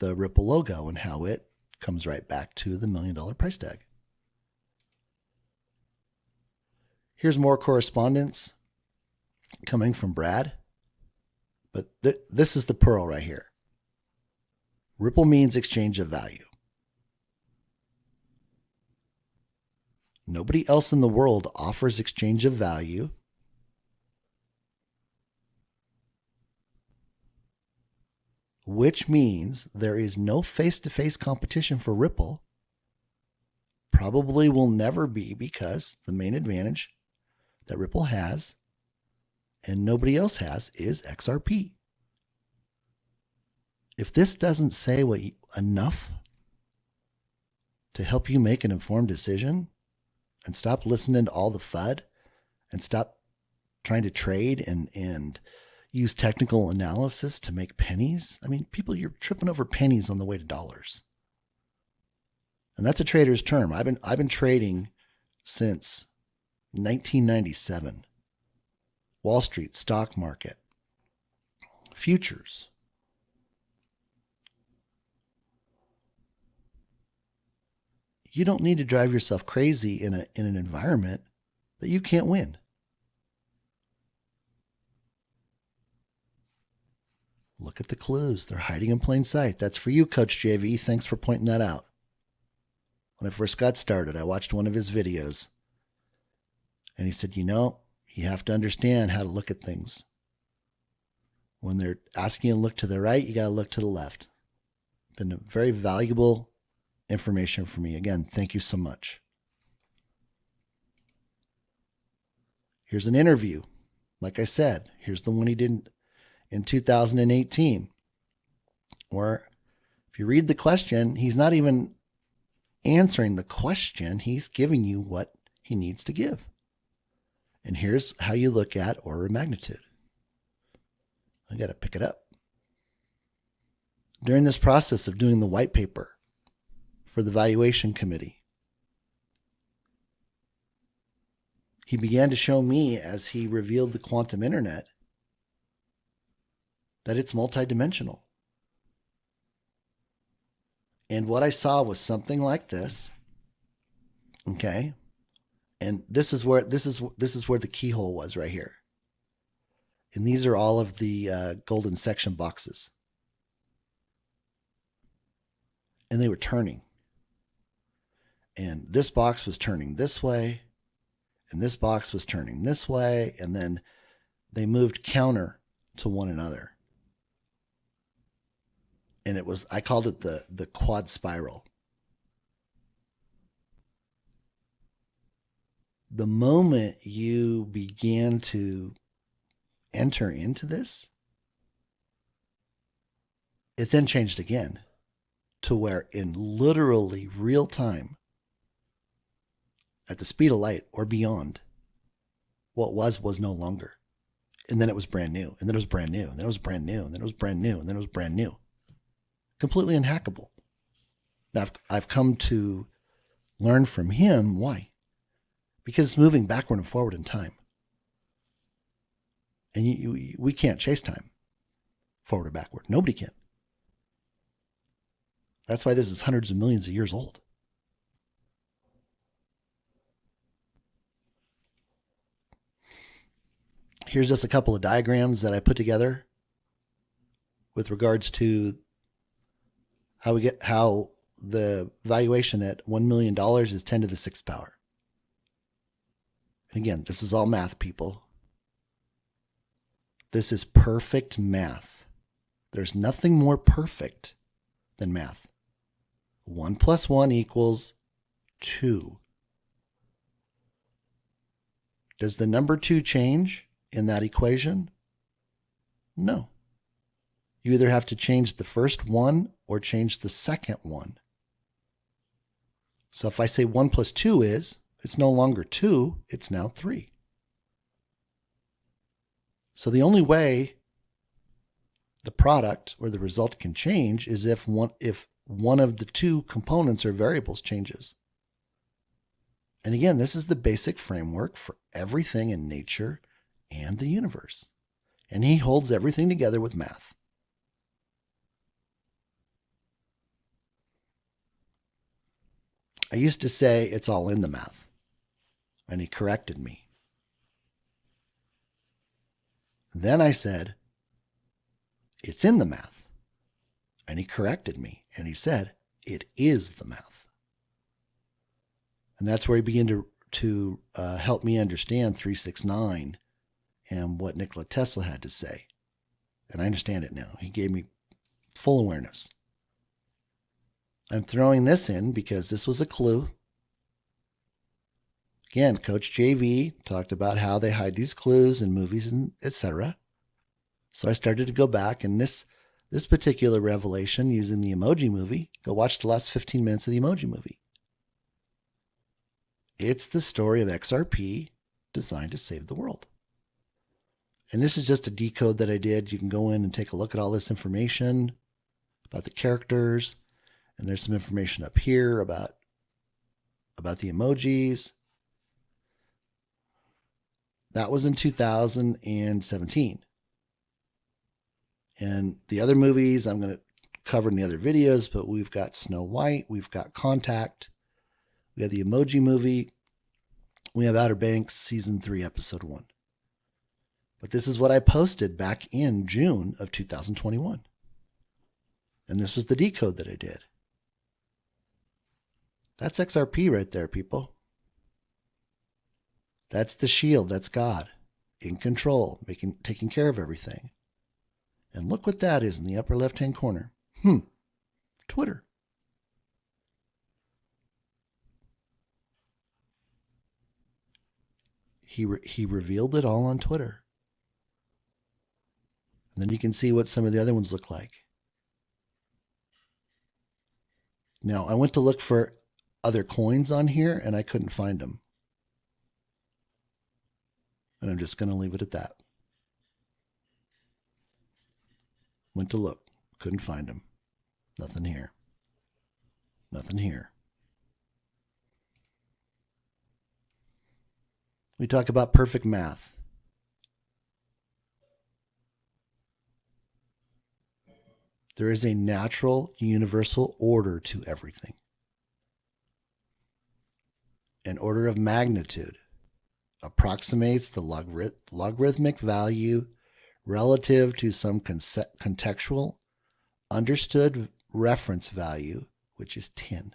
S1: the Ripple logo and how it comes right back to the $1 million price tag. Here's more correspondence coming from Brad. But this is the pearl right here. Ripple means exchange of value. Nobody else in the world offers exchange of value which means there is no face-to-face competition for Ripple. Probably will never be, because the main advantage that Ripple has and nobody else has is XRP. If this doesn't say enough to help you make an informed decision and stop listening to all the FUD and stop trying to trade and use technical analysis to make pennies. I mean, people, you're tripping over pennies on the way to dollars. And that's a trader's term. I've been trading since 1997. Wall Street, stock market, futures. You don't need to drive yourself crazy in an environment that you can't win. Look at the clues. They're hiding in plain sight. That's for you, Coach JV. Thanks for pointing that out. When I first got started, I watched one of his videos. And he said, you have to understand how to look at things. When they're asking you to look to the right, you got to look to the left. Been a very valuable information for me. Again, thank you so much. Here's an interview. Like I said, here's the one he did in 2018, where if you read the question, he's not even answering the question. He's giving you what he needs to give. And here's how you look at order of magnitude. I got to pick it up. During this process of doing the white paper for the valuation committee, he began to show me, as he revealed the quantum internet, that it's multidimensional. And what I saw was something like this. Okay. And this is where the keyhole was, right here. And these are all of the golden section boxes. And they were turning. And this box was turning this way, and this box was turning this way, and then they moved counter to one another. And it was, I called it the quad spiral. The moment you began to enter into this, it then changed again to where in literally real time, at the speed of light or beyond, what was no longer. And then it was brand new, and then it was brand new, and then it was brand new, and then it was brand new, and then it was brand new. Completely unhackable. Now, I've come to learn from him why. Because it's moving backward and forward in time. And we can't chase time forward or backward. Nobody can. That's why this is hundreds of millions of years old. Here's just a couple of diagrams that I put together with regards to how the valuation at $1 million is 10 to the 6th power. And again, this is all math, people. This is perfect math. There's nothing more perfect than math. 1 + 1 = 2. Does the number 2 change in that equation? No. You either have to change the first one or change the second one. So if I say 1 + 2 it's no longer 2, it's now 3. So the only way the product or the result can change is if one of the two components or variables changes. And again, this is the basic framework for everything in nature and the universe. And he holds everything together with math. I used to say it's all in the math, and he corrected me. Then I said, it's in the math, and he corrected me, and he said, it is the math. And that's where he began to help me understand 369 and what Nikola Tesla had to say. And I understand it now. He gave me full awareness. I'm throwing this in because this was a clue. Again, Coach JV talked about how they hide these clues in movies and etc. So I started to go back, and this particular revelation using the Emoji Movie, go watch the last 15 minutes of the Emoji Movie. It's the story of XRP designed to save the world. And this is just a decode that I did. You can go in and take a look at all this information about the characters. And there's some information up here about the emojis. That was in 2017. And the other movies I'm going to cover in the other videos, but we've got Snow White, we've got Contact, we have the Emoji Movie, we have Outer Banks Season 3, Episode 1. But this is what I posted back in June of 2021. And this was the decode that I did. That's XRP right there, people. That's the shield. That's God in control, taking care of everything. And look what that is in the upper left-hand corner. Twitter. He revealed it all on Twitter. And then you can see what some of the other ones look like. Now, I went to look for other coins on here, and I couldn't find them. And I'm just going to leave it at that. Went to look. Couldn't find them. Nothing here. Nothing here. We talk about perfect math. There is a natural, universal order to everything. An order of magnitude approximates the logarithmic value relative to some contextual, understood reference value, which is 10.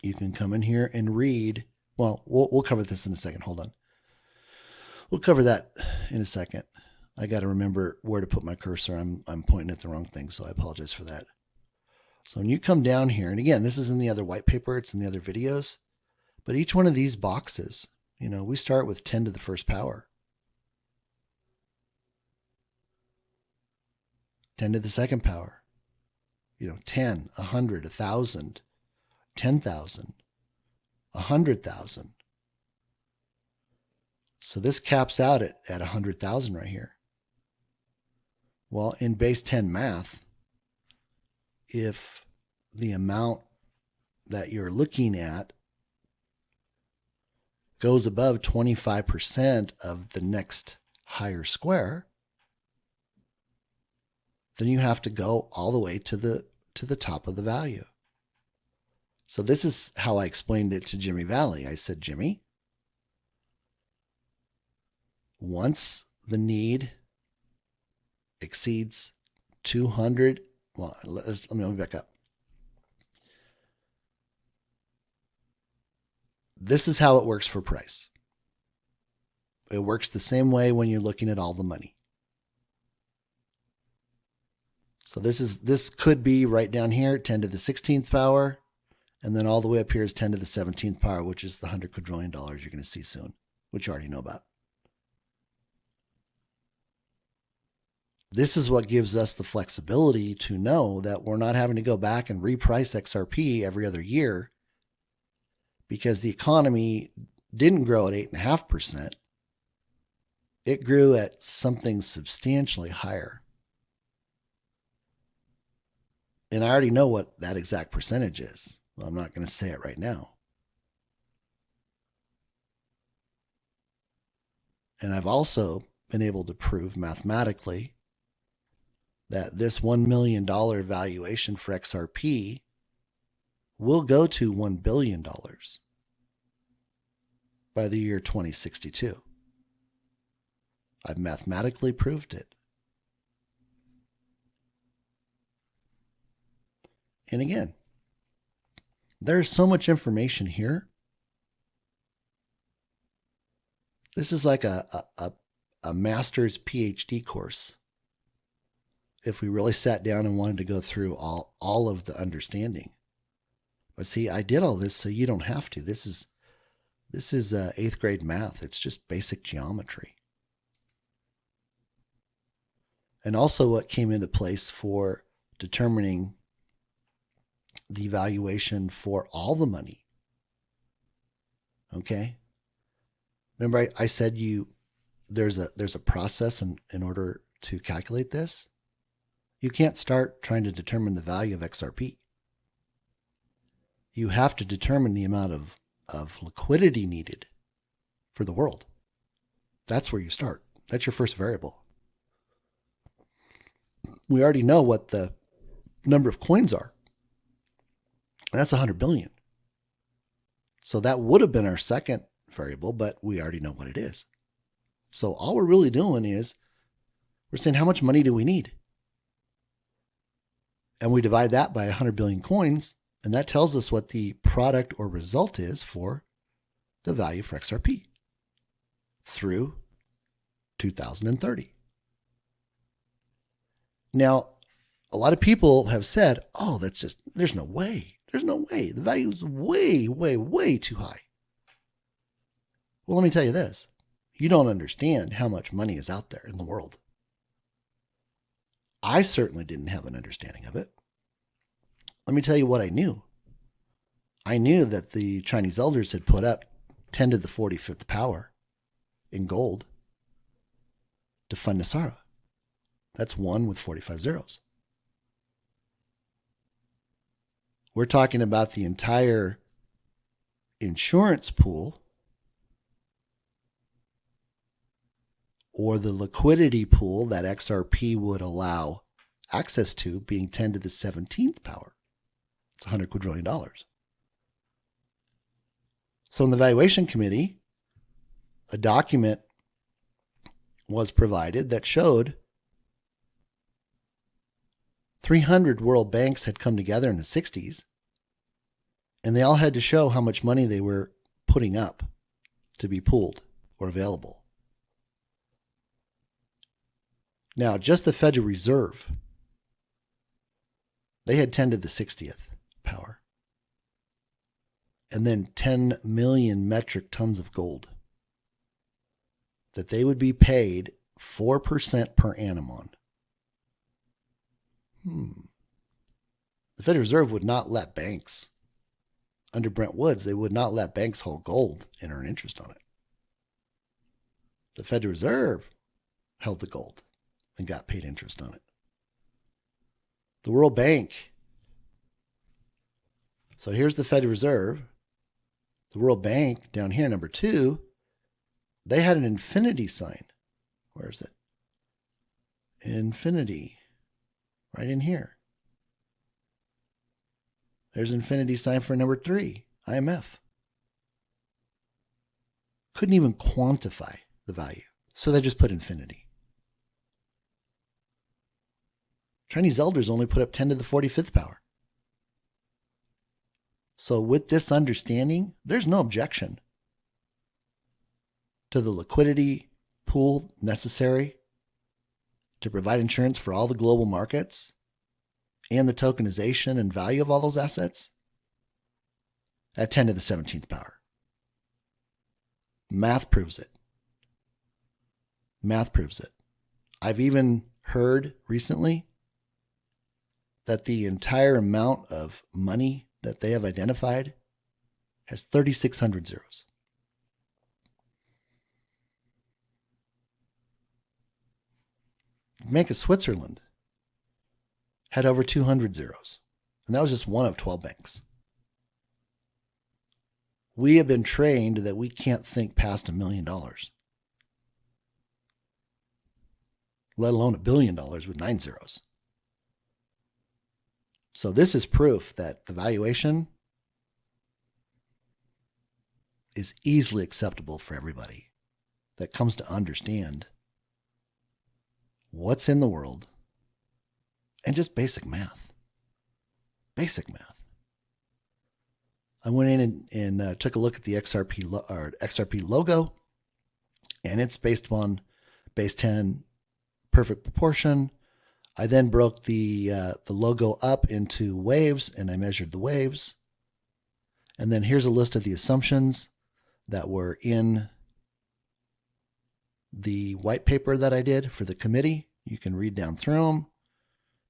S1: You can come in here and read. Well, we'll cover this in a second. Hold on. We'll cover that in a second. I got to remember where to put my cursor. I'm pointing at the wrong thing, so I apologize for that. So when you come down here, and again, this is in the other white paper, it's in the other videos, but each one of these boxes, we start with 10 to the first power. 10 to the second power. 10, 100, 1,000, 10,000, 100,000. So this caps out at 100,000 right here. Well, in base 10 math, if the amount that you're looking at goes above 25% of the next higher square, then you have to go all the way to the top of the value. So this is how I explained it to Jimmy Valley. I said, Jimmy, once the need exceeds 200, well, let me back up. This is how it works for price. It works the same way when you're looking at all the money. So this could be right down here, 10 to the 16th power, and then all the way up here is 10 to the 17th power, which is the $100 quadrillion you're going to see soon, which you already know about. This is what gives us the flexibility to know that we're not having to go back and reprice XRP every other year because the economy didn't grow at 8.5%. It grew at something substantially higher. And I already know what that exact percentage is. Well, I'm not going to say it right now. And I've also been able to prove mathematically that this $1 million valuation for XRP will go to $1 billion by the year 2062. I've mathematically proved it. And again, there's so much information here. This is like a a master's PhD course if we really sat down and wanted to go through all of the understanding. But see, I did all this so you don't have to. This is 8th grade math. It's just basic geometry. And also what came into place for determining the valuation for all the money. Okay? Remember I said there's a process in order to calculate this. You can't start trying to determine the value of XRP. You have to determine the amount of liquidity needed for the world. That's where you start. That's your first variable. We already know what the number of coins are. That's 100 billion. So that would have been our second variable, but we already know what it is. So all we're really doing is we're saying how much money do we need? And we divide that by 100 billion coins, and that tells us what the product or result is for the value for XRP through 2030. Now, a lot of people have said, oh, there's no way. There's no way. The value is way, way, way too high. Well, let me tell you this. You don't understand how much money is out there in the world. I certainly didn't have an understanding of it. Let me tell you what I knew. I knew that the Chinese elders had put up 10 to the 45th power in gold to fund Nasara. That's 1 with 45 zeros. We're talking about the entire insurance pool or the liquidity pool that XRP would allow access to being 10 to the 17th power. It's $100 quadrillion. So in the valuation committee, a document was provided that showed 300 world banks had come together in the 60s, and they all had to show how much money they were putting up to be pooled or available. Now, just the Federal Reserve, they had 10 to the 60th power, and then 10 million metric tons of gold that they would be paid 4% per annum on. The Federal Reserve would not let banks, under Brent Woods, they would not let banks hold gold and earn interest on it. The Federal Reserve held the gold and got paid interest on it. The World Bank. So here's the Federal Reserve. The World Bank, down here, number 2, they had an infinity sign. Where is it? Infinity. Right in here. There's infinity sign for number 3, IMF. Couldn't even quantify the value, so they just put infinity. Chinese elders only put up 10 to the 45th power. So with this understanding, there's no objection to the liquidity pool necessary to provide insurance for all the global markets and the tokenization and value of all those assets at 10 to the 17th power. Math proves it. Math proves it. I've even heard recently that the entire amount of money that they have identified has 3,600 zeros. Bank of Switzerland had over 200 zeros, and that was just one of 12 banks. We have been trained that we can't think past $1 million, let alone $1 billion with 9 zeros. So this is proof that the valuation is easily acceptable for everybody that comes to understand what's in the world and just basic math. Basic math. I went in and took a look at the XRP logo, and it's based base 10, perfect proportion. I then broke the logo up into waves, and I measured the waves. And then here's a list of the assumptions that were in the white paper that I did for the committee. You can read down through them.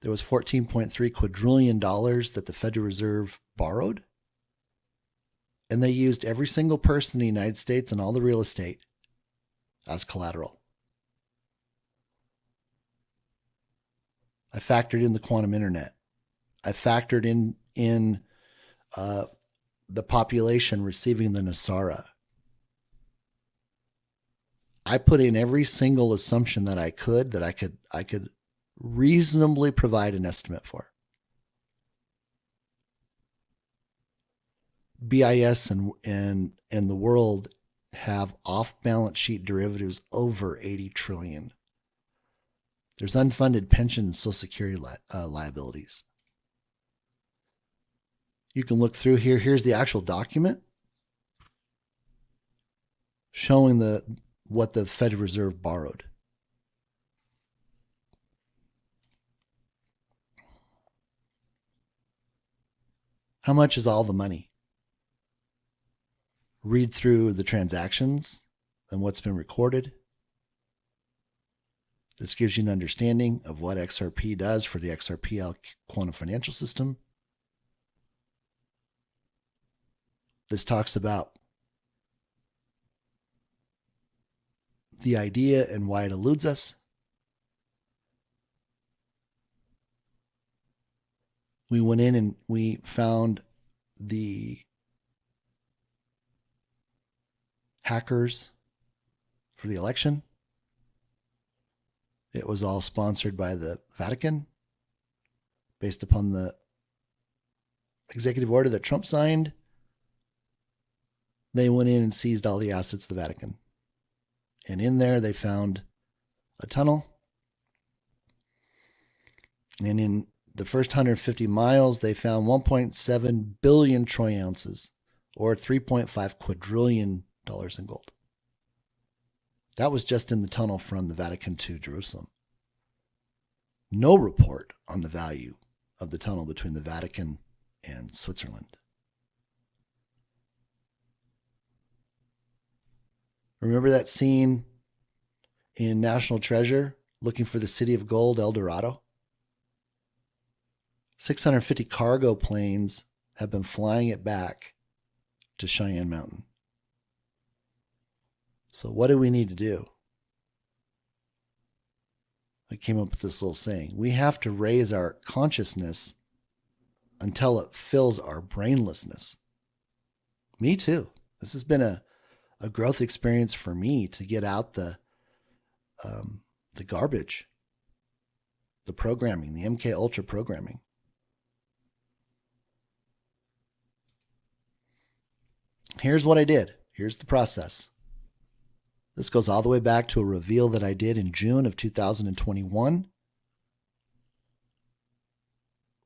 S1: There was $14.3 quadrillion that the Federal Reserve borrowed. And they used every single person in the United States and all the real estate as collateral. I factored in the quantum internet. I factored in the population receiving the NESARA. I put in every single assumption that I could reasonably provide an estimate for. BIS and the world have off-balance sheet derivatives over 80 trillion. There's unfunded pension and Social Security liabilities. You can look through here. Here's the actual document showing what the Federal Reserve borrowed. How much is all the money? Read through the transactions and what's been recorded. This gives you an understanding of what XRP does for the XRPL quantum financial system. This talks about the idea and why it eludes us. We went in and we found the hackers for the election. It was all sponsored by the Vatican based upon the executive order that Trump signed. They went in and seized all the assets of the Vatican. And in there, they found a tunnel. And in the first 150 miles, they found 1.7 billion troy ounces, or $3.5 quadrillion in gold. That was just in the tunnel from the Vatican to Jerusalem. No report on the value of the tunnel between the Vatican and Switzerland. Remember that scene in National Treasure, looking for the city of gold, El Dorado? 650 cargo planes have been flying it back to Cheyenne Mountain. So what do we need to do? I came up with this little saying. We have to raise our consciousness until it fills our brainlessness. Me too. This has been a growth experience for me to get out the garbage, the programming, the MK Ultra programming. Here's what I did. Here's the process. This goes all the way back to a reveal that I did in June of 2021,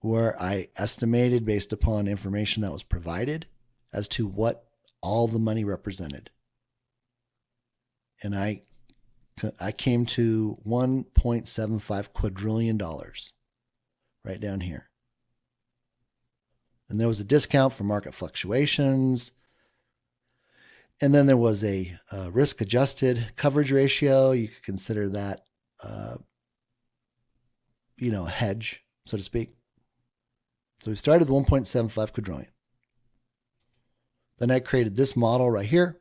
S1: where I estimated based upon information that was provided as to what all the money represented. And I came to $1.75 quadrillion right down here. And there was a discount for market fluctuations. And then there was a risk-adjusted coverage ratio. You could consider that, a hedge, so to speak. So we started with 1.75 quadrillion. Then I created this model right here.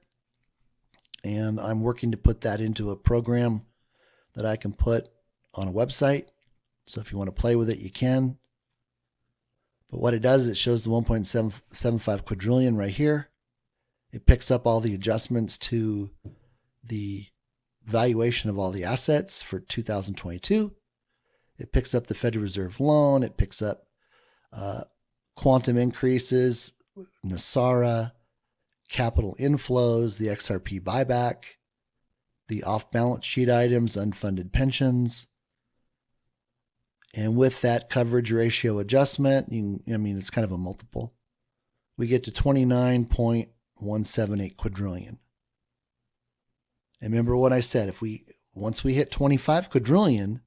S1: And I'm working to put that into a program that I can put on a website. So if you want to play with it, you can. But what it does, it shows the 1.75 quadrillion right here. It picks up all the adjustments to the valuation of all the assets for 2022. It picks up the Federal Reserve loan. It picks up quantum increases, NESARA, capital inflows, the XRP buyback, the off-balance sheet items, unfunded pensions. And with that coverage ratio adjustment, it's kind of a multiple. We get to 29.178 quadrillion. And remember what I said, if we once we hit 25 quadrillion,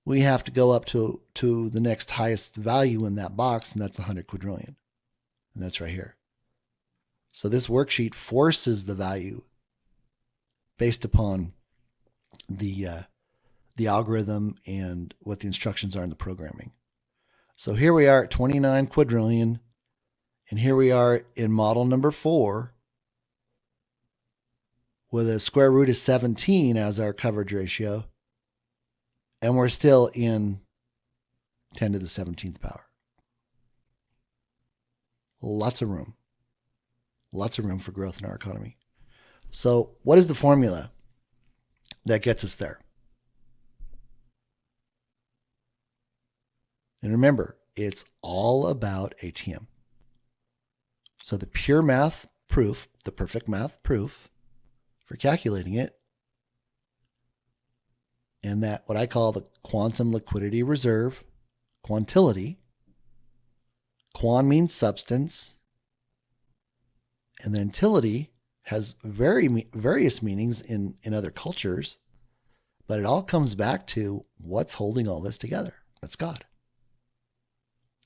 S1: we have to go up to the next highest value in that box, and that's 100 quadrillion. And that's right here. So this worksheet forces the value based upon the algorithm and what the instructions are in the programming. So here we are at 29 quadrillion, and here we are in model number 4 with a square root of 17 as our coverage ratio, and we're still in 10 to the 17th power. Lots of room. Lots of room for growth in our economy. So what is the formula that gets us there? And remember, it's all about ATM. So the pure math proof, the perfect math proof for calculating it, and that what I call the quantum liquidity reserve, quantility. Quan means substance, and then tility has various meanings in other cultures, but it all comes back to what's holding all this together. That's God.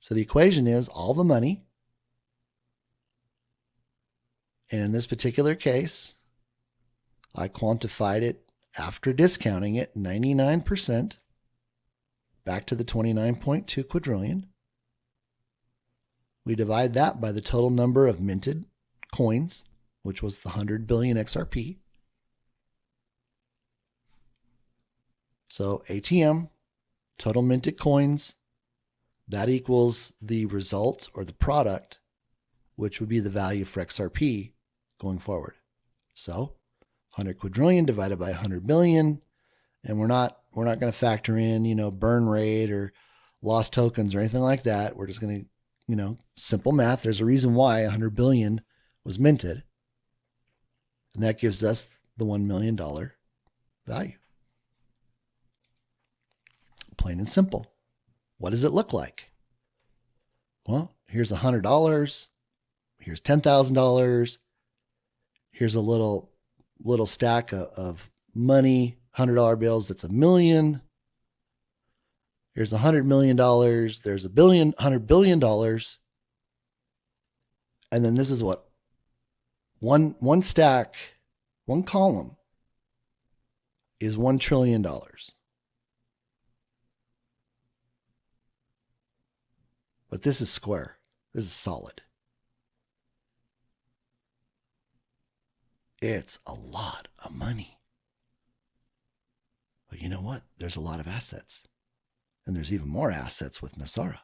S1: So the equation is all the money, and in this particular case, I quantified it after discounting it 99% back to the 29.2 quadrillion. We divide that by the total number of minted coins, which was the 100 billion XRP. So ATM, total minted coins, that equals the result or the product, which would be the value for XRP going forward. So 100 quadrillion divided by 100 billion, and we're not going to factor in, burn rate or lost tokens or anything like that. We're just going to, simple math. There's a reason why 100 billion was minted, and that gives us the $1 million value. Plain and simple. What does it look like? Well, here's $100. Here's $10,000. Here's a little stack of money, $100 bills. That's $1 million. Here's $100 million. There's $100 billion. And then this is what? One stack, one column is $1 trillion. But this is square. This is solid. It's a lot of money. But you know what? There's a lot of assets. And there's even more assets with Nasara.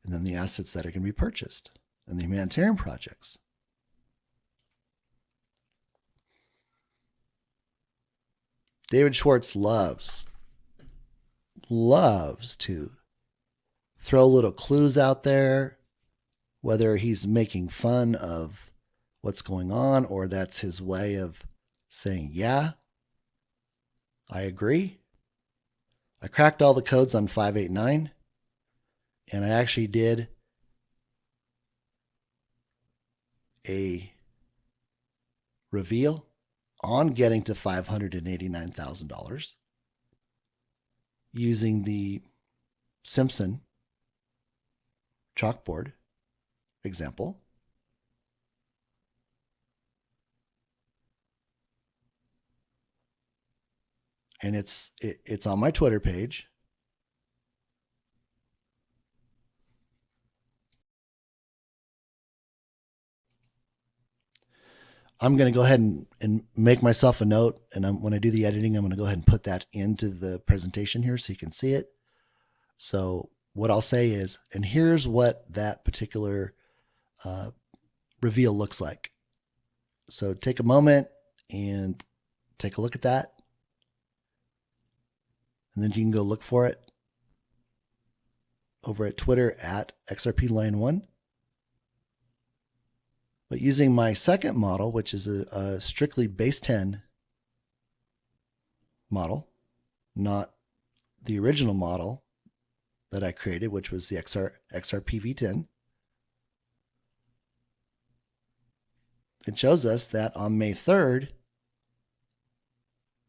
S1: And then the assets that are going to be purchased and the humanitarian projects. David Schwartz loves to throw little clues out there, whether he's making fun of what's going on or that's his way of saying, yeah, I agree. I cracked all the codes on 589, and I actually did a reveal on getting to $589,000 using the Simpson chalkboard example. And it's on my Twitter page. I'm going to go ahead and make myself a note. And when I do the editing, I'm going to go ahead and put that into the presentation here so you can see it. So what I'll say is, and here's what that particular reveal looks like. So take a moment and take a look at that. And then you can go look for it over at Twitter at XRPLion1. But using my second model, which is a strictly base 10 model, not the original model that I created, which was the XRP V10, it shows us that on May 3rd,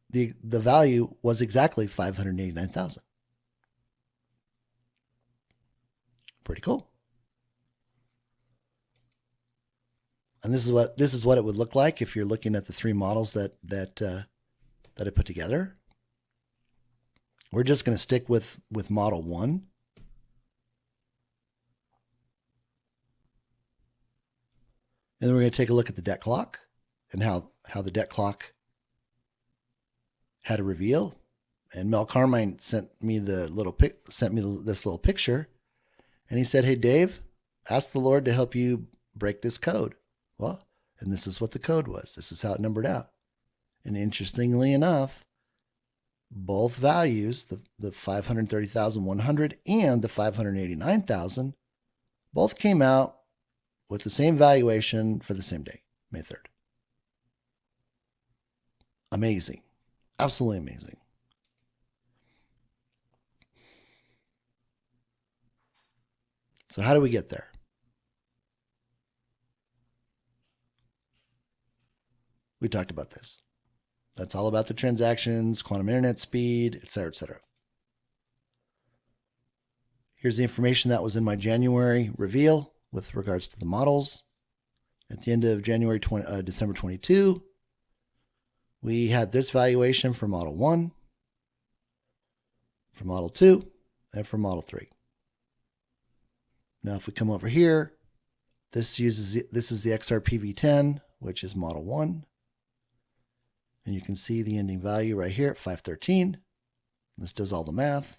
S1: the value was exactly 589,000. Pretty cool. And this is what it would look like if you're looking at the three models that I put together. We're just going to stick with model 1. And then we're going to take a look at the debt clock and how the debt clock had a reveal. And Mel Carmine sent me this little picture, and he said, "Hey Dave, ask the Lord to help you break this code." Well, and this is what the code was. This is how it numbered out. And interestingly enough, both values, the 530,100 and the 589,000, both came out with the same valuation for the same day, May 3rd. Amazing. Absolutely amazing. So how do we get there? We talked about this. That's all about the transactions, quantum internet speed, et cetera, et cetera. Here's the information that was in my January reveal with regards to the models. At the end of December 22, we had this valuation for Model 1, for Model 2, and for Model 3. Now, if we come over here, this is the XRP V10, which is Model 1. And you can see the ending value right here at 513. This does all the math.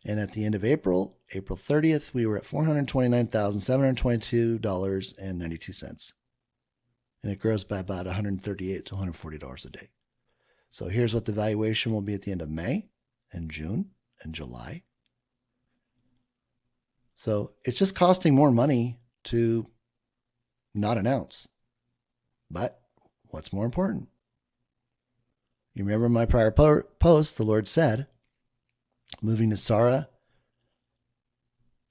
S1: And at the end of April 30th, we were at $429,722.92. And it grows by about $138 to $140 a day. So here's what the valuation will be at the end of May and June and July. So it's just costing more money to not announce. But what's more important? You remember my prior post, the Lord said, moving Nasara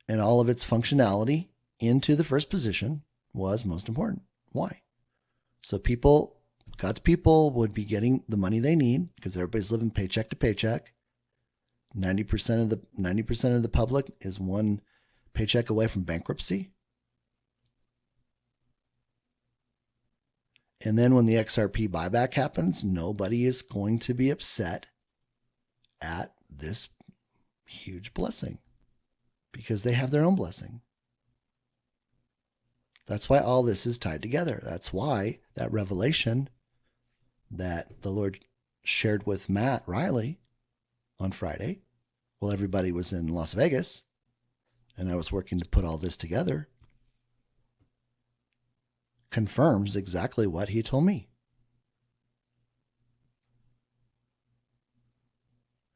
S1: and all of its functionality into the first position was most important. Why? So people, God's people, would be getting the money they need because everybody's living paycheck to paycheck. 90% of the public is one paycheck away from bankruptcy. And then when the XRP buyback happens, nobody is going to be upset at this huge blessing because they have their own blessing. That's why all this is tied together. That's why that revelation that the Lord shared with Matt Riley on Friday, while everybody was in Las Vegas, and I was working to put all this together, confirms exactly what he told me.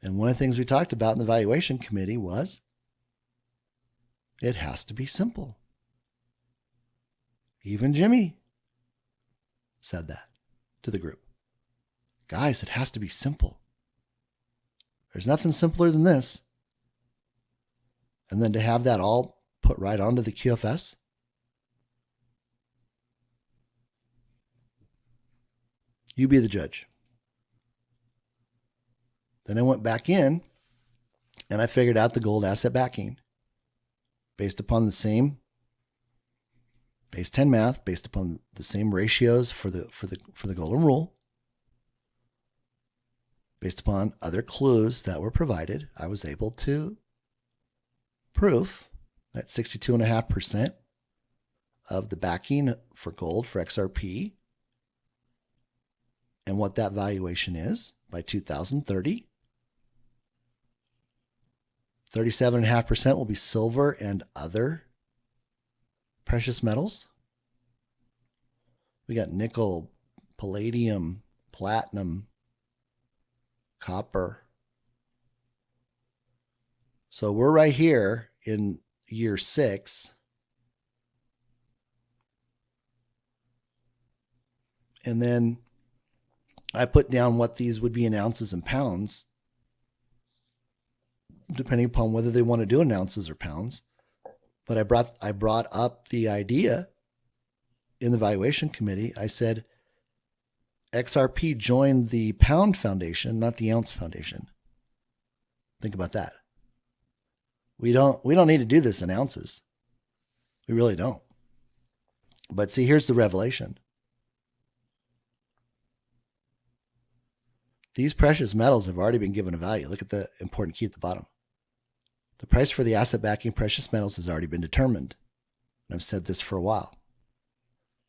S1: And one of the things we talked about in the valuation committee was it has to be simple. Even Jimmy said that to the group. Guys, it has to be simple. There's nothing simpler than this. And then to have that all put right onto the QFS. You be the judge. Then I went back in and I figured out the gold asset backing based upon the same base 10 math, based upon the same ratios for the golden rule, based upon other clues that were provided. I was able to prove that 62.5% of the backing for gold for XRP and what that valuation is by 2030. 37.5% will be silver and other precious metals. We got nickel, palladium, platinum, copper. So we're right here in year 6. And then I put down what these would be in ounces and pounds, depending upon whether they want to do in ounces or pounds. But I brought up the idea in the valuation committee. I said, XRP joined the pound foundation, not the ounce foundation. Think about that. We don't need to do this in ounces. We really don't. But see, here's the revelation. These precious metals have already been given a value. Look at the important key at the bottom. The price for the asset backing precious metals has already been determined. And I've said this for a while.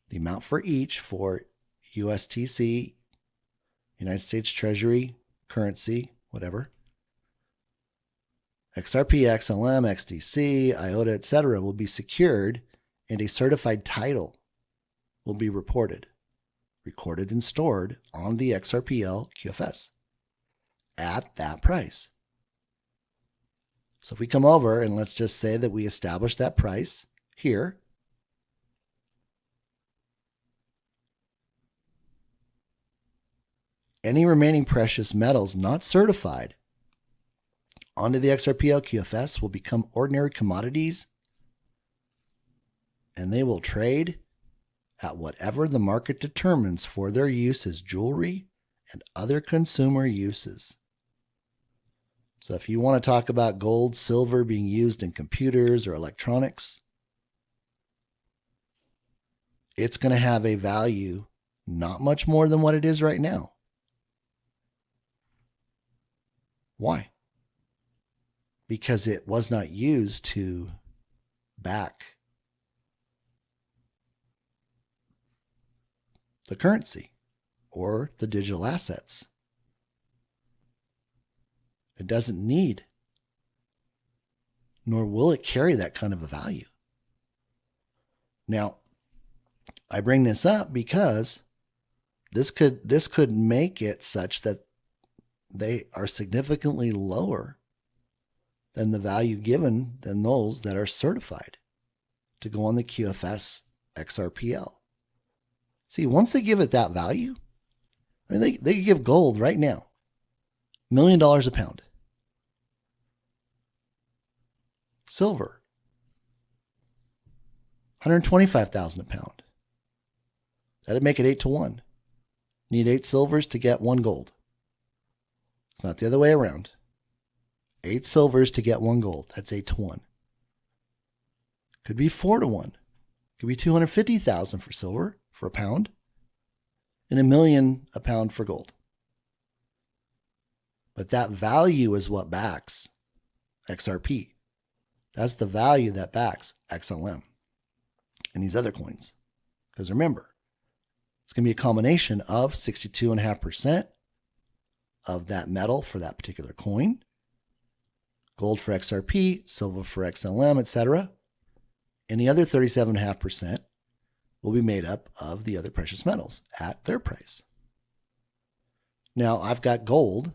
S1: The amount for each for USTC, United States Treasury, currency, whatever, XRP, XLM, XDC, IOTA, etc. will be secured and a certified title will be recorded and stored on the XRPL QFS at that price. So if we come over and let's just say that we establish that price here, any remaining precious metals not certified onto the XRPL QFS will become ordinary commodities, and they will trade at whatever the market determines for their use as jewelry and other consumer uses. So if you want to talk about gold, silver being used in computers or electronics, it's going to have a value not much more than what it is right now. Why? Because it was not used to back the currency or the digital assets. It doesn't need, nor will it carry that kind of a value. Now, I bring this up because this could make it such that they are significantly lower than the value given than those that are certified to go on the QFS XRPL. See, once they give it that value, I mean, they could give gold right now, $1 million a pound. Silver, $125,000 a pound. That'd make it 8-to-1. Need 8 silvers to get 1 gold. It's not the other way around. 8 silvers to get 1 gold. That's 8-to-1. Could be 4-to-1. Could be 250,000 for silver for a pound, and $1 million a pound for gold. But that value is what backs XRP. That's the value that backs XLM and these other coins. Because remember, it's going to be a combination of 62.5% of that metal for that particular coin, gold for XRP, silver for XLM, etc. And the other 37.5% will be made up of the other precious metals at their price. Now, I've got gold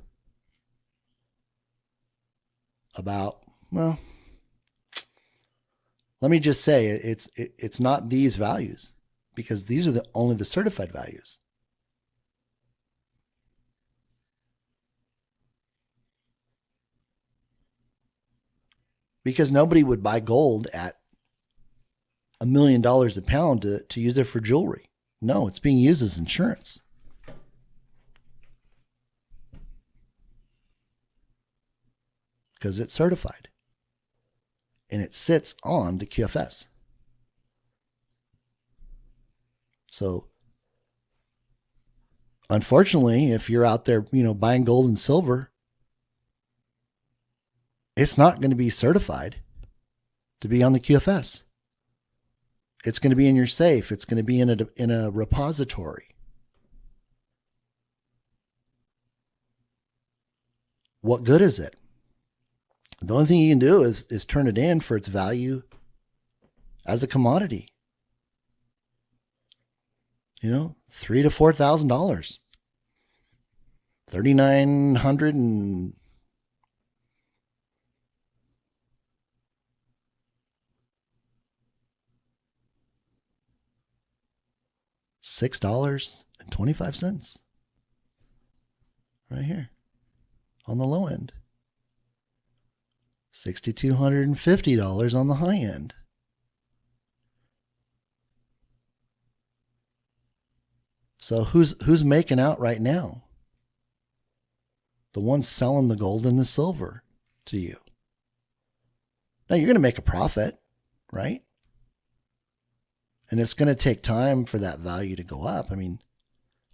S1: about, well, let me just say it's not these values, because these are only the certified values. Because nobody would buy gold at $1 million a pound to use it for jewelry. No, it's being used as insurance. Because it's certified. And it sits on the QFS. So, unfortunately, if you're out there, buying gold and silver, it's not going to be certified to be on the QFS. It's going to be in your safe. It's going to be in a repository. What good is it? The only thing you can do is turn it in for its value as a commodity. $3,000 to $4,000. 3,900 and $6.25 right here on the low end. $6,250 on the high end. So who's making out right now? The ones selling the gold and the silver to you. Now you're going to make a profit, right? And it's going to take time for that value to go up. I mean,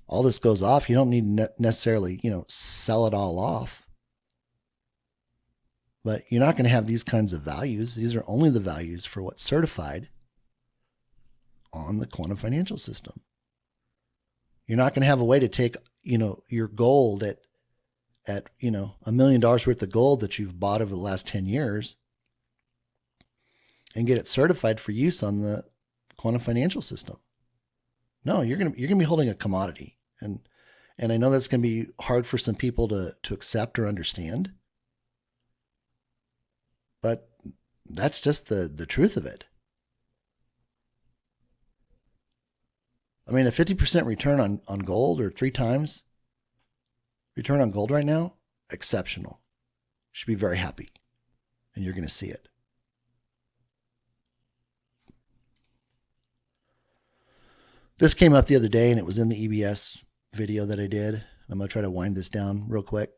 S1: all this goes off. You don't need to necessarily, sell it all off. But you're not going to have these kinds of values. These are only the values for what's certified on the quantum financial system. You're not going to have a way to take, your gold at $1 million worth of gold that you've bought over the last 10 years and get it certified for use on the quantum financial system. No, you're going to be holding a commodity. And I know that's going to be hard for some people to accept or understand. But that's just the truth of it. I mean, a 50% return on gold, or 3 times return on gold right now, exceptional. You should be very happy. And you're going to see it. This came up the other day, and it was in the EBS video that I did. I'm going to try to wind this down real quick.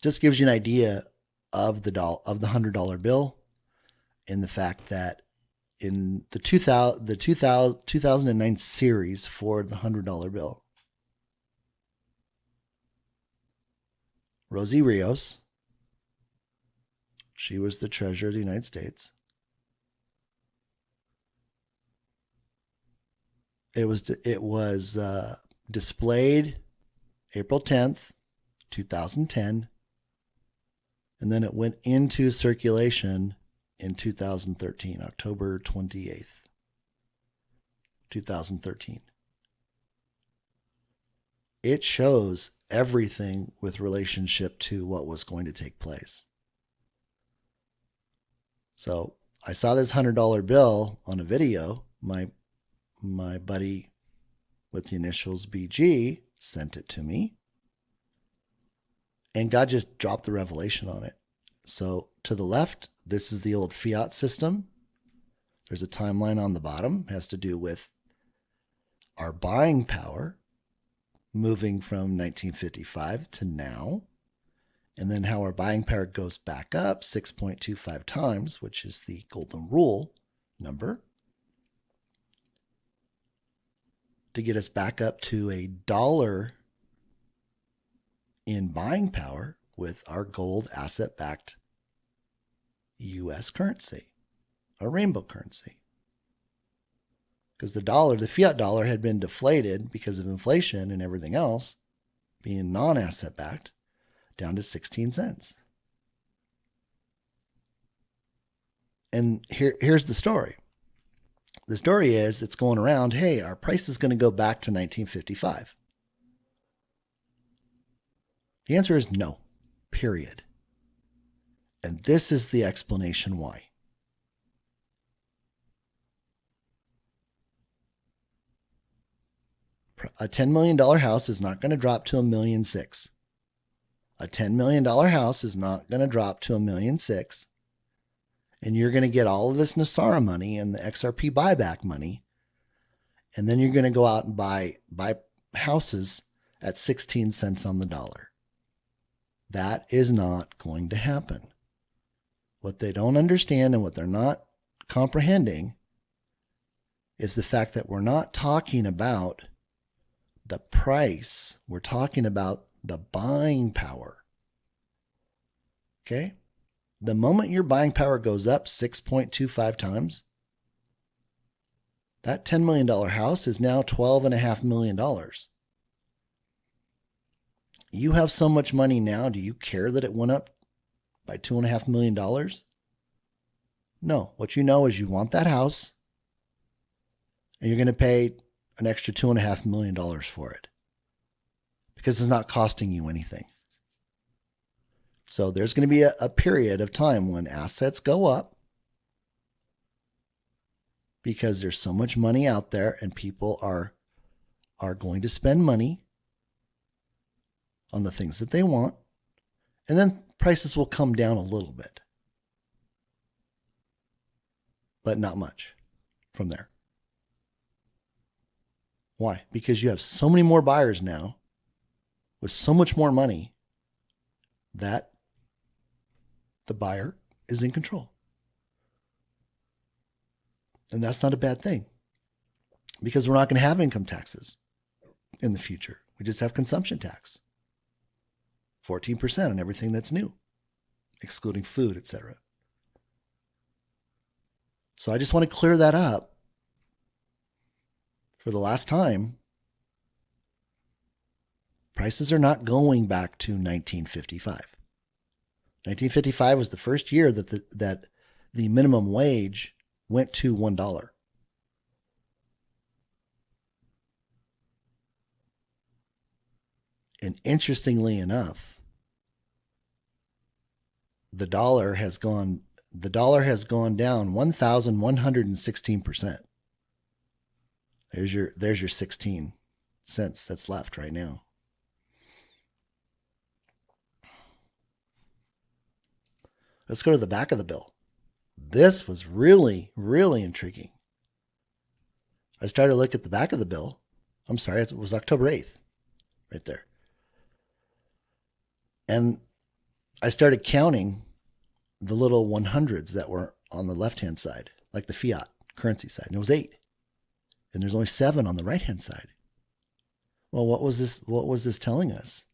S1: Just gives you an idea of the $100 bill, and the fact that in the 2009 series for the $100 bill, Rosie Rios, she was the Treasurer of the United States. It was displayed April 10th, 2010, and then it went into circulation in 2013, October 28th, 2013. It shows everything with relationship to what was going to take place. So I saw this $100 bill on a video. My buddy with the initials BG sent it to me. And God just dropped the revelation on it. So to the left, this is the old fiat system. There's a timeline on the bottom. It has to do with our buying power moving from 1955 to now. And then how our buying power goes back up 6.25 times, which is the golden rule number, to get us back up to $1 in buying power with our gold asset-backed U.S. currency, a rainbow currency. Because the fiat dollar had been deflated because of inflation and everything else, being non-asset backed, down to 16 cents. And here's the story. The story is, it's going around, hey, our price is going to go back to 1955. The answer is no, period. And this is the explanation why. A $10 million house is not going to drop to $1.6 million. A $10 million house is not going to drop to $1.6 million. And you're going to get all of this Nasara money and the XRP buyback money. And then you're going to go out and buy houses at 16 cents on the dollar. That is not going to happen. What they don't understand and what they're not comprehending is the fact that we're not talking about the price. We're talking about the buying power. Okay? The moment your buying power goes up 6.25 times, that $10 million house is now $12.5 million. You have so much money now, do you care that it went up by $2.5 million? No. What you know is you want that house, and you're going to pay an extra $2.5 million for it because it's not costing you anything. So there's going to be a period of time when assets go up because there's so much money out there and people are going to spend money on the things that they want. And then prices will come down a little bit, but not much from there. Why? Because you have so many more buyers now with so much more money that the buyer is in control. And that's not a bad thing, because we're not going to have income taxes in the future. We just have consumption tax, 14% on everything that's new, excluding food, etc. So I just want to clear that up for the last time. Prices are not going back to 1955. 1955 was the first year that the minimum wage went to $1. And interestingly enough, the dollar has gone down 1,116%. There's your 16 cents that's left right now. Let's go to the back of the bill. This was really, really intriguing. I started to look at the back of the bill. I'm sorry, it was October 8th, right there. And I started counting the little 100s that were on the left-hand side, like the fiat currency side. And it was 8. And there's only 7 on the right-hand side. Well, what was this telling us?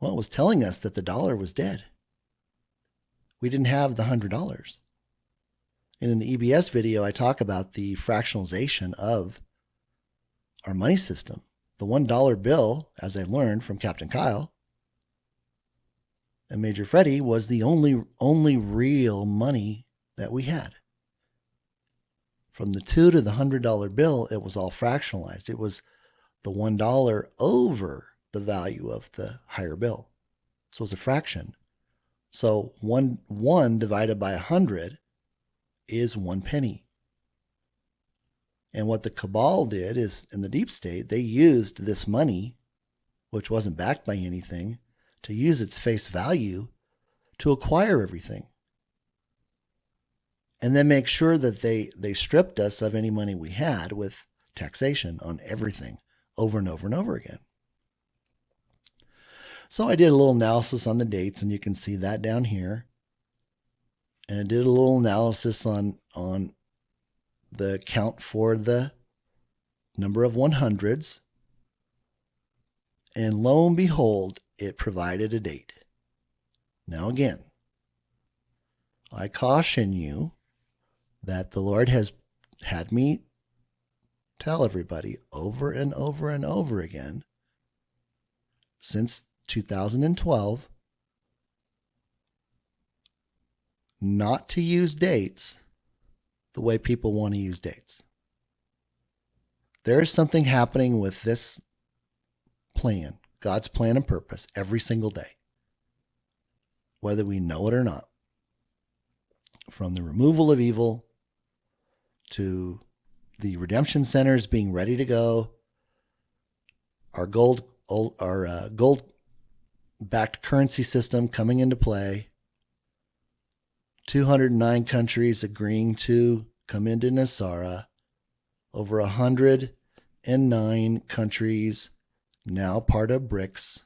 S1: Well, it was telling us that the dollar was dead. We didn't have the $100. And in the EBS video, I talk about the fractionalization of our money system. The $1 bill, as I learned from Captain Kyle and Major Freddie, was the only real money that we had. From the $2 to the $100 bill, it was all fractionalized. It was the $1 over the value of the higher bill. So it was a fraction. So one divided by 100 is 1 penny. And what the cabal did is, in the deep state, they used this money, which wasn't backed by anything, to use its face value to acquire everything. And then make sure that they stripped us of any money we had with taxation on everything over and over and over again. So I did a little analysis on the dates, and you can see that down here. And I did a little analysis on the count for the number of 100s. And lo and behold, it provided a date. Now again, I caution you that the Lord has had me tell everybody over and over and over again since 2012 not to use dates the way people want to use dates. There is something happening with this plan, God's plan and purpose, every single day, whether we know it or not. From the removal of evil to the redemption centers being ready to go, our gold-backed currency system coming into play, 209 countries agreeing to come into Nasara, over 109 countries now part of BRICS.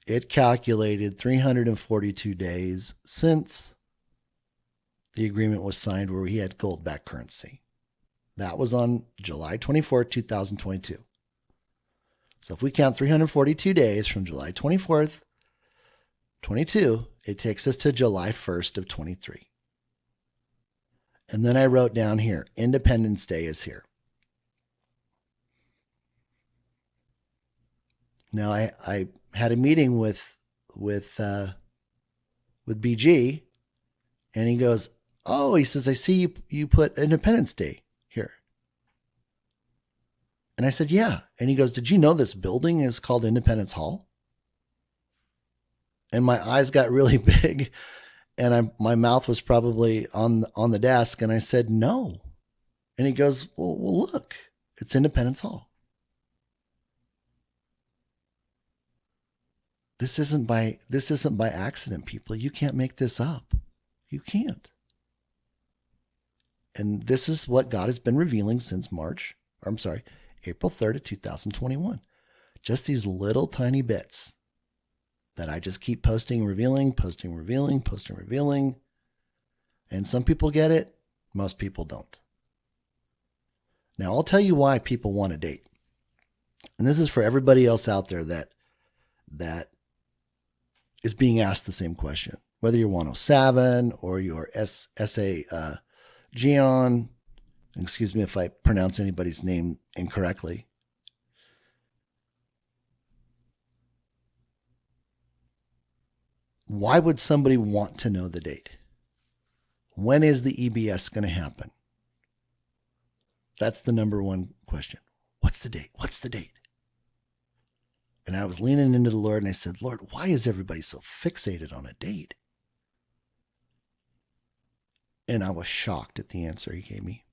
S1: It calculated 342 days since the agreement was signed where we had gold-backed currency. That was on July 24th, 2022. So if we count 342 days from July 24th, 22, it takes us to July 1st of 23. And then I wrote down here, Independence Day is here. Now I had a meeting with BG, and he goes, "Oh," he says, "I see you put Independence Day here." And I said, "Yeah." And he goes, "Did you know this building is called Independence Hall?" And my eyes got really big, and my mouth was probably on the desk, and I said, "No." And he goes, well, look, it's Independence Hall. This isn't by accident, people. You can't make this up. You can't. And this is what God has been revealing since April 3rd of 2021. Just these little tiny bits that I just keep posting, revealing, posting, revealing, posting, revealing. And some people get it, most people don't. Now, I'll tell you why people want a date. And this is for everybody else out there that is being asked the same question. Whether you're 107 or you're Gion, excuse me if I pronounce anybody's name incorrectly. Why would somebody want to know the date? When is the EBS going to happen? That's the number one question. What's the date? What's the date? And I was leaning into the Lord and I said, Lord, why is everybody so fixated on a date? And I was shocked at the answer he gave me.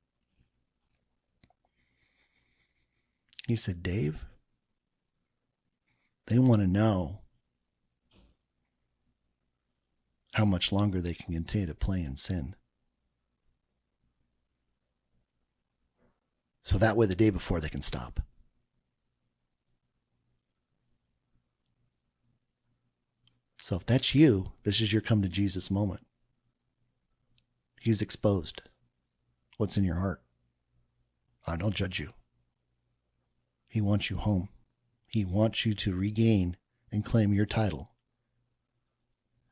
S1: He said, Dave, they want to know how much longer they can continue to play in sin. So that way the day before they can stop. So if that's you, this is your come to Jesus moment. He's exposed what's in your heart. I don't judge you. He wants you home. He wants you to regain and claim your title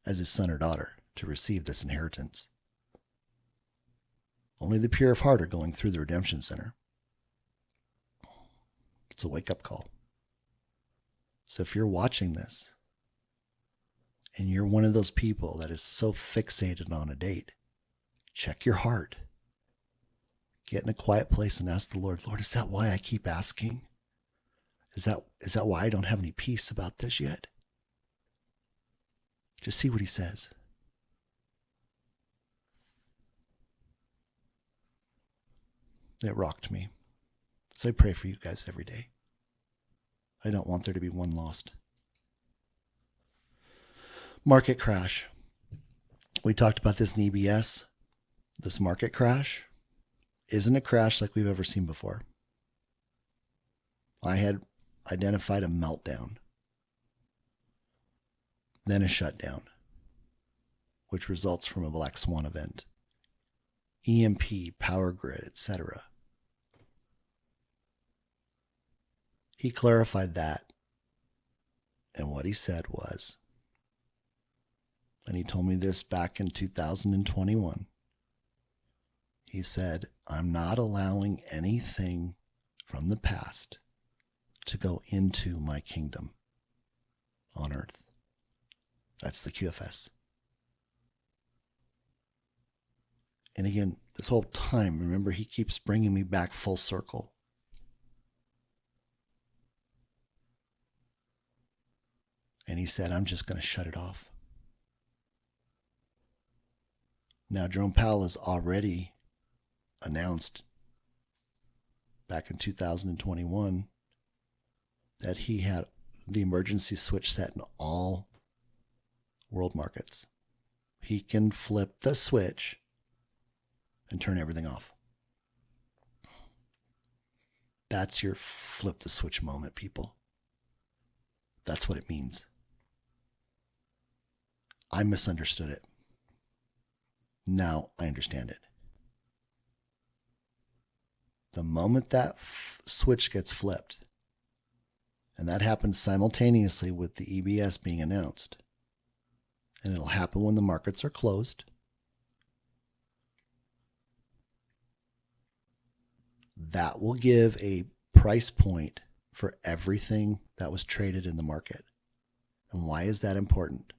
S1: as his son or daughter to receive this inheritance. Only the pure of heart are going through the redemption center. It's a wake-up call. So if you're watching this and you're one of those people that is so fixated on a date, check your heart. Get in a quiet place and ask the Lord, Lord, is that why I keep asking? Is that why I don't have any peace about this yet? Just see what he says. It rocked me. So I pray for you guys every day. I don't want there to be one lost. Market crash. We talked about this in EBS. This market crash isn't a crash like we've ever seen before. I had identified a meltdown, then a shutdown, which results from a black swan event, EMP, power grid, etc. He clarified that, and what he said was, and he told me this back in 2021, he said, I'm not allowing anything from the past to go into my kingdom on earth. That's the QFS. And again, this whole time, remember, he keeps bringing me back full circle. And he said, I'm just going to shut it off. Now, Jerome Powell has already announced back in 2021 that he had the emergency switch set in all world markets. He can flip the switch and turn everything off. That's your flip the switch moment, people. That's what it means. I misunderstood it. Now I understand it. The moment that switch gets flipped, and that happens simultaneously with the EBS being announced, and it'll happen when the markets are closed, that will give a price point for everything that was traded in the market. And why is that important?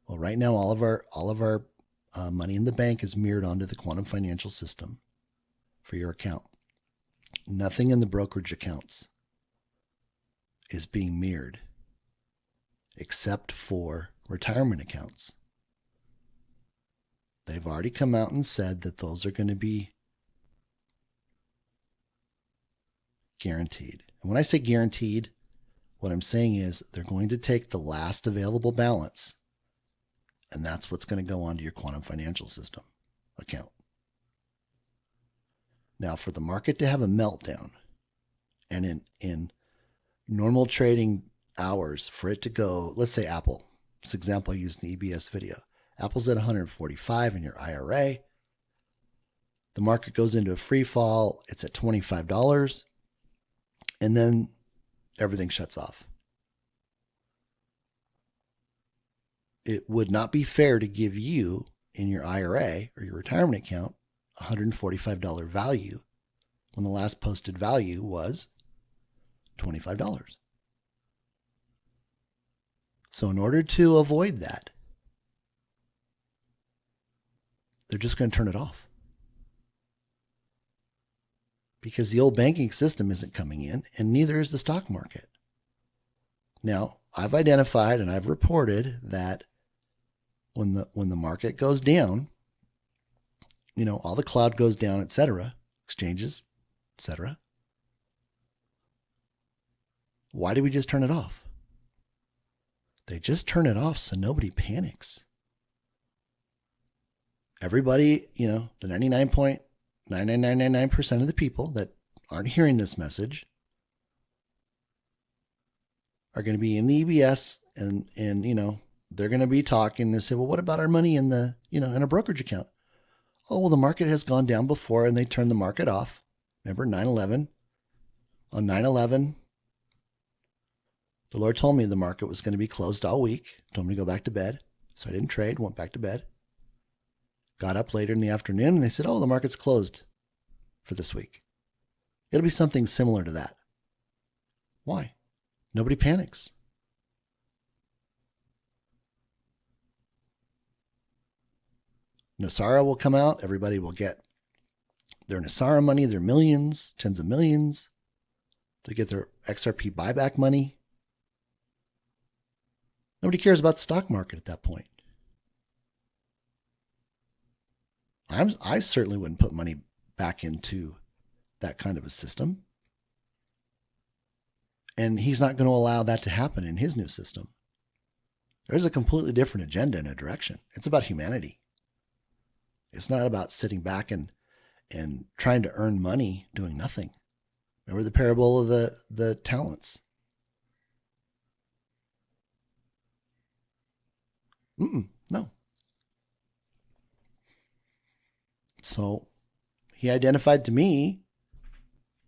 S1: Well, right now, all of our money in the bank is mirrored onto the quantum financial system for your account. Nothing in the brokerage accounts is being mirrored except for retirement accounts. They've already come out and said that those are going to be guaranteed. And when I say guaranteed, what I'm saying is they're going to take the last available balance, and that's what's going to go onto your quantum financial system account. Now, for the market to have a meltdown, and in normal trading hours, for it to go, let's say Apple, this example I used in the EBS video, Apple's at 145 in your IRA. The market goes into a free fall. It's at $25. And then everything shuts off. It would not be fair to give you in your IRA or your retirement account $145 value when the last posted value was $25. So in order to avoid that, they're just going to turn it off. Because the old banking system isn't coming in, and neither is the stock market. Now, I've identified and I've reported that when the market goes down, all the cloud goes down, etc., exchanges, etc. Why do we just turn it off? They just turn it off so nobody panics. Everybody, the 99.99999% of the people that aren't hearing this message are going to be in the EBS and they're going to be talking and say, well, what about our money in the, in a brokerage account? Oh, well, the market has gone down before and they turned the market off. Remember 9/11? On 9/11, the Lord told me the market was going to be closed all week, told me to go back to bed. So I didn't trade, went back to bed. Got up later in the afternoon and they said, oh, the market's closed for this week. It'll be something similar to that. Why? Nobody panics. Nasara will come out. Everybody will get their Nasara money, their millions, tens of millions. They get their XRP buyback money. Nobody cares about the stock market at that point. I certainly wouldn't put money back into that kind of a system. And he's not going to allow that to happen in his new system. There's a completely different agenda and a direction. It's about humanity. It's not about sitting back and trying to earn money doing nothing. Remember the parable of the talents? No. So he identified to me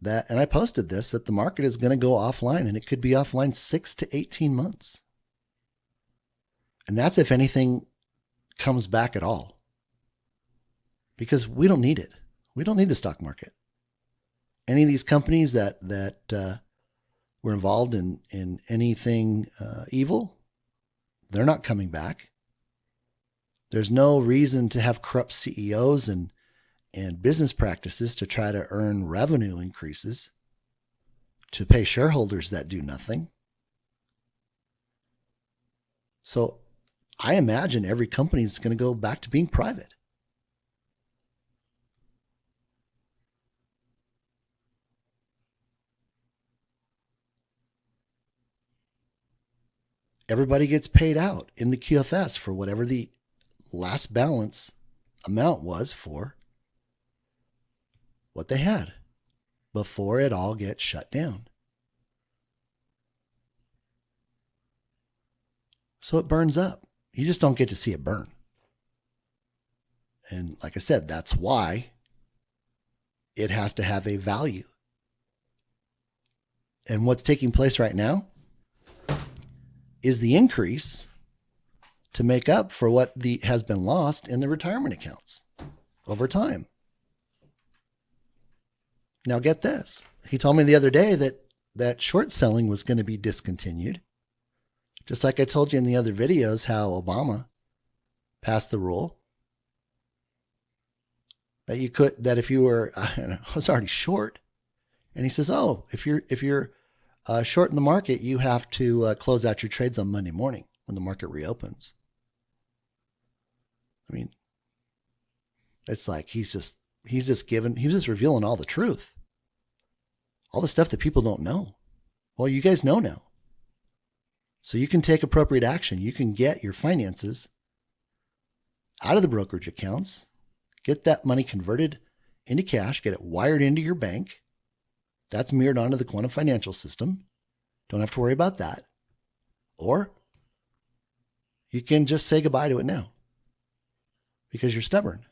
S1: that, and I posted this, that the market is going to go offline and it could be offline 6 to 18 months. And that's if anything comes back at all. Because we don't need it. We don't need the stock market. Any of these companies that were involved in anything evil, they're not coming back. There's no reason to have corrupt CEOs and business practices to try to earn revenue increases, to pay shareholders that do nothing. So I imagine every company is going to go back to being private. Everybody gets paid out in the QFS for whatever the last balance amount was for what they had before it all gets shut down. So it burns up. You just don't get to see it burn. And like I said, that's why it has to have a value. And what's taking place right now is the increase to make up for what has been lost in the retirement accounts over time. Now get this. He told me the other day that short selling was going to be discontinued. Just like I told you in the other videos how Obama passed the rule that if you were, I was already short, and he says, oh, if you're short in the market, you have to close out your trades on Monday morning when the market reopens. I mean, it's like he's just revealing all the truth, all the stuff that people don't know. Well, you guys know now. So you can take appropriate action. You can get your finances out of the brokerage accounts, get that money converted into cash, get it wired into your bank. That's mirrored onto the quantum financial system. Don't have to worry about that. Or you can just say goodbye to it now because you're stubborn,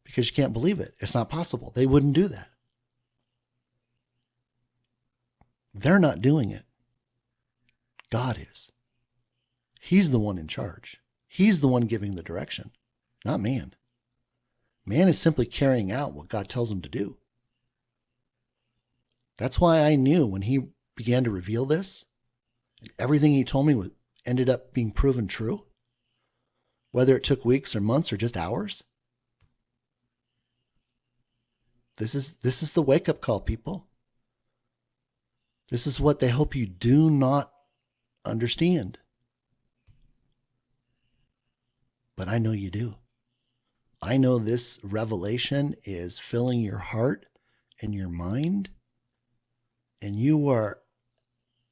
S1: because you can't believe it. It's not possible. They wouldn't do that. They're not doing it. God is. He's the one in charge. He's the one giving the direction, not man. Man is simply carrying out what God tells him to do. That's why I knew when he began to reveal this, and everything he told me ended up being proven true, whether it took weeks or months or just hours. This is the wake-up call, people. This is what they hope you do not understand. But I know you do. I know this revelation is filling your heart and your mind, and you are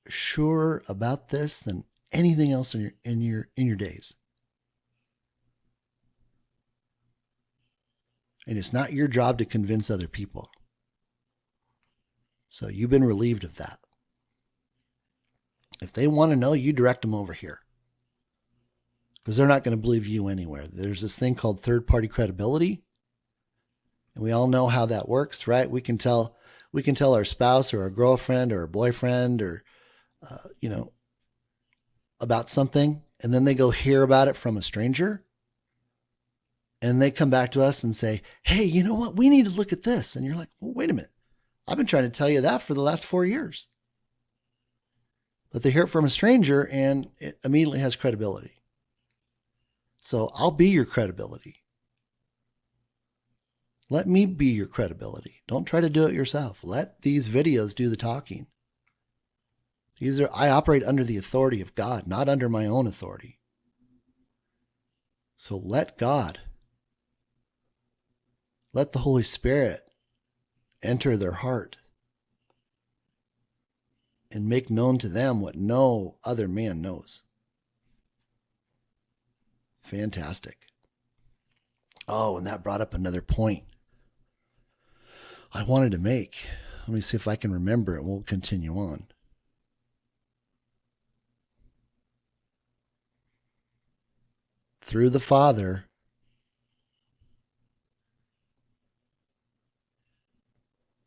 S1: sure about this than anything else in your days. And it's not your job to convince other people. So you've been relieved of that. If they want to know, you direct them over here, because they're not going to believe you anywhere. There's this thing called third-party credibility, and we all know how that works, right? We can tell our spouse or our girlfriend or our boyfriend or about something, and then they go hear about it from a stranger, and they come back to us and say, "Hey, you know what? We need to look at this." And you're like, "Well, wait a minute. I've been trying to tell you that for the last 4 years." But they hear it from a stranger, and it immediately has credibility. So I'll be your credibility. Let me be your credibility. Don't try to do it yourself. Let these videos do the talking. I operate under the authority of God, not under my own authority. So let God, let the Holy Spirit enter their heart and make known to them what no other man knows. Fantastic. Oh, and that brought up another point I wanted to make. Let me see if I can remember it. We'll continue on. Through the Father,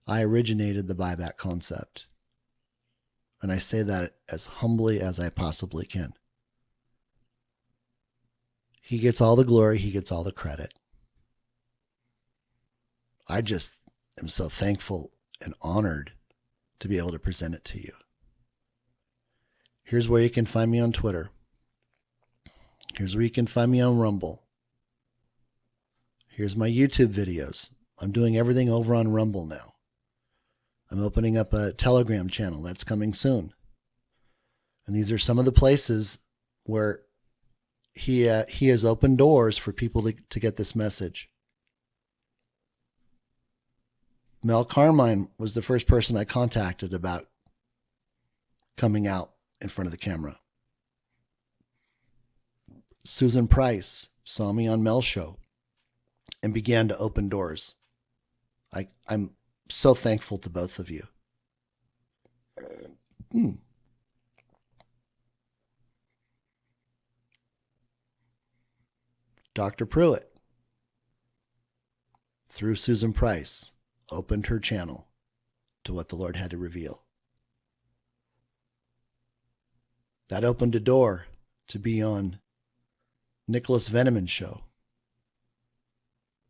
S1: I originated the buyback concept. And I say that as humbly as I possibly can. He gets all the glory. He gets all the credit. I just am so thankful and honored to be able to present it to you. Here's where you can find me on Twitter. Here's where you can find me on Rumble. Here's my YouTube videos. I'm doing everything over on Rumble now. I'm opening up a Telegram channel that's coming soon. And these are some of the places where he has opened doors for people to get this message. Mel Carmine was the first person I contacted about coming out in front of the camera. Susan Price saw me on Mel's show and began to open doors. I'm so thankful to both of you. Dr. Pruitt, through Susan Price, opened her channel to what the Lord had to reveal. That opened a door to be on Nicholas Veneman's show.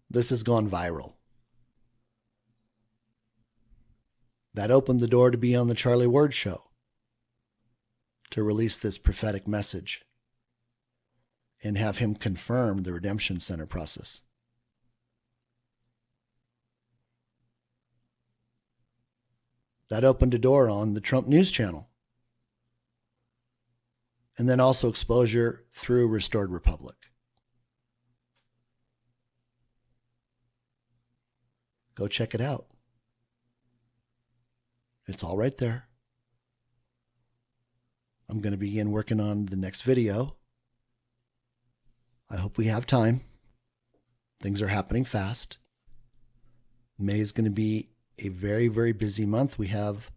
S1: This has gone viral. That opened the door to be on the Charlie Ward show, to release this prophetic message and have him confirm the Redemption Center process. That opened a door on the Trump News Channel. And then also exposure through Restored Republic. Go check it out. It's all right there. I'm going to begin working on the next video. I hope we have time. Things are happening fast. May is going to be a very, very busy month. We have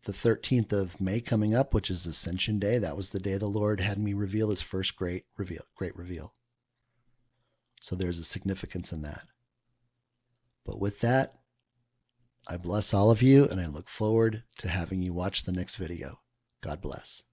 S1: the 13th of May coming up, which is Ascension Day. That was the day the Lord had me reveal his first great reveal. So there's a significance in that. But with that, I bless all of you, and I look forward to having you watch the next video. God bless.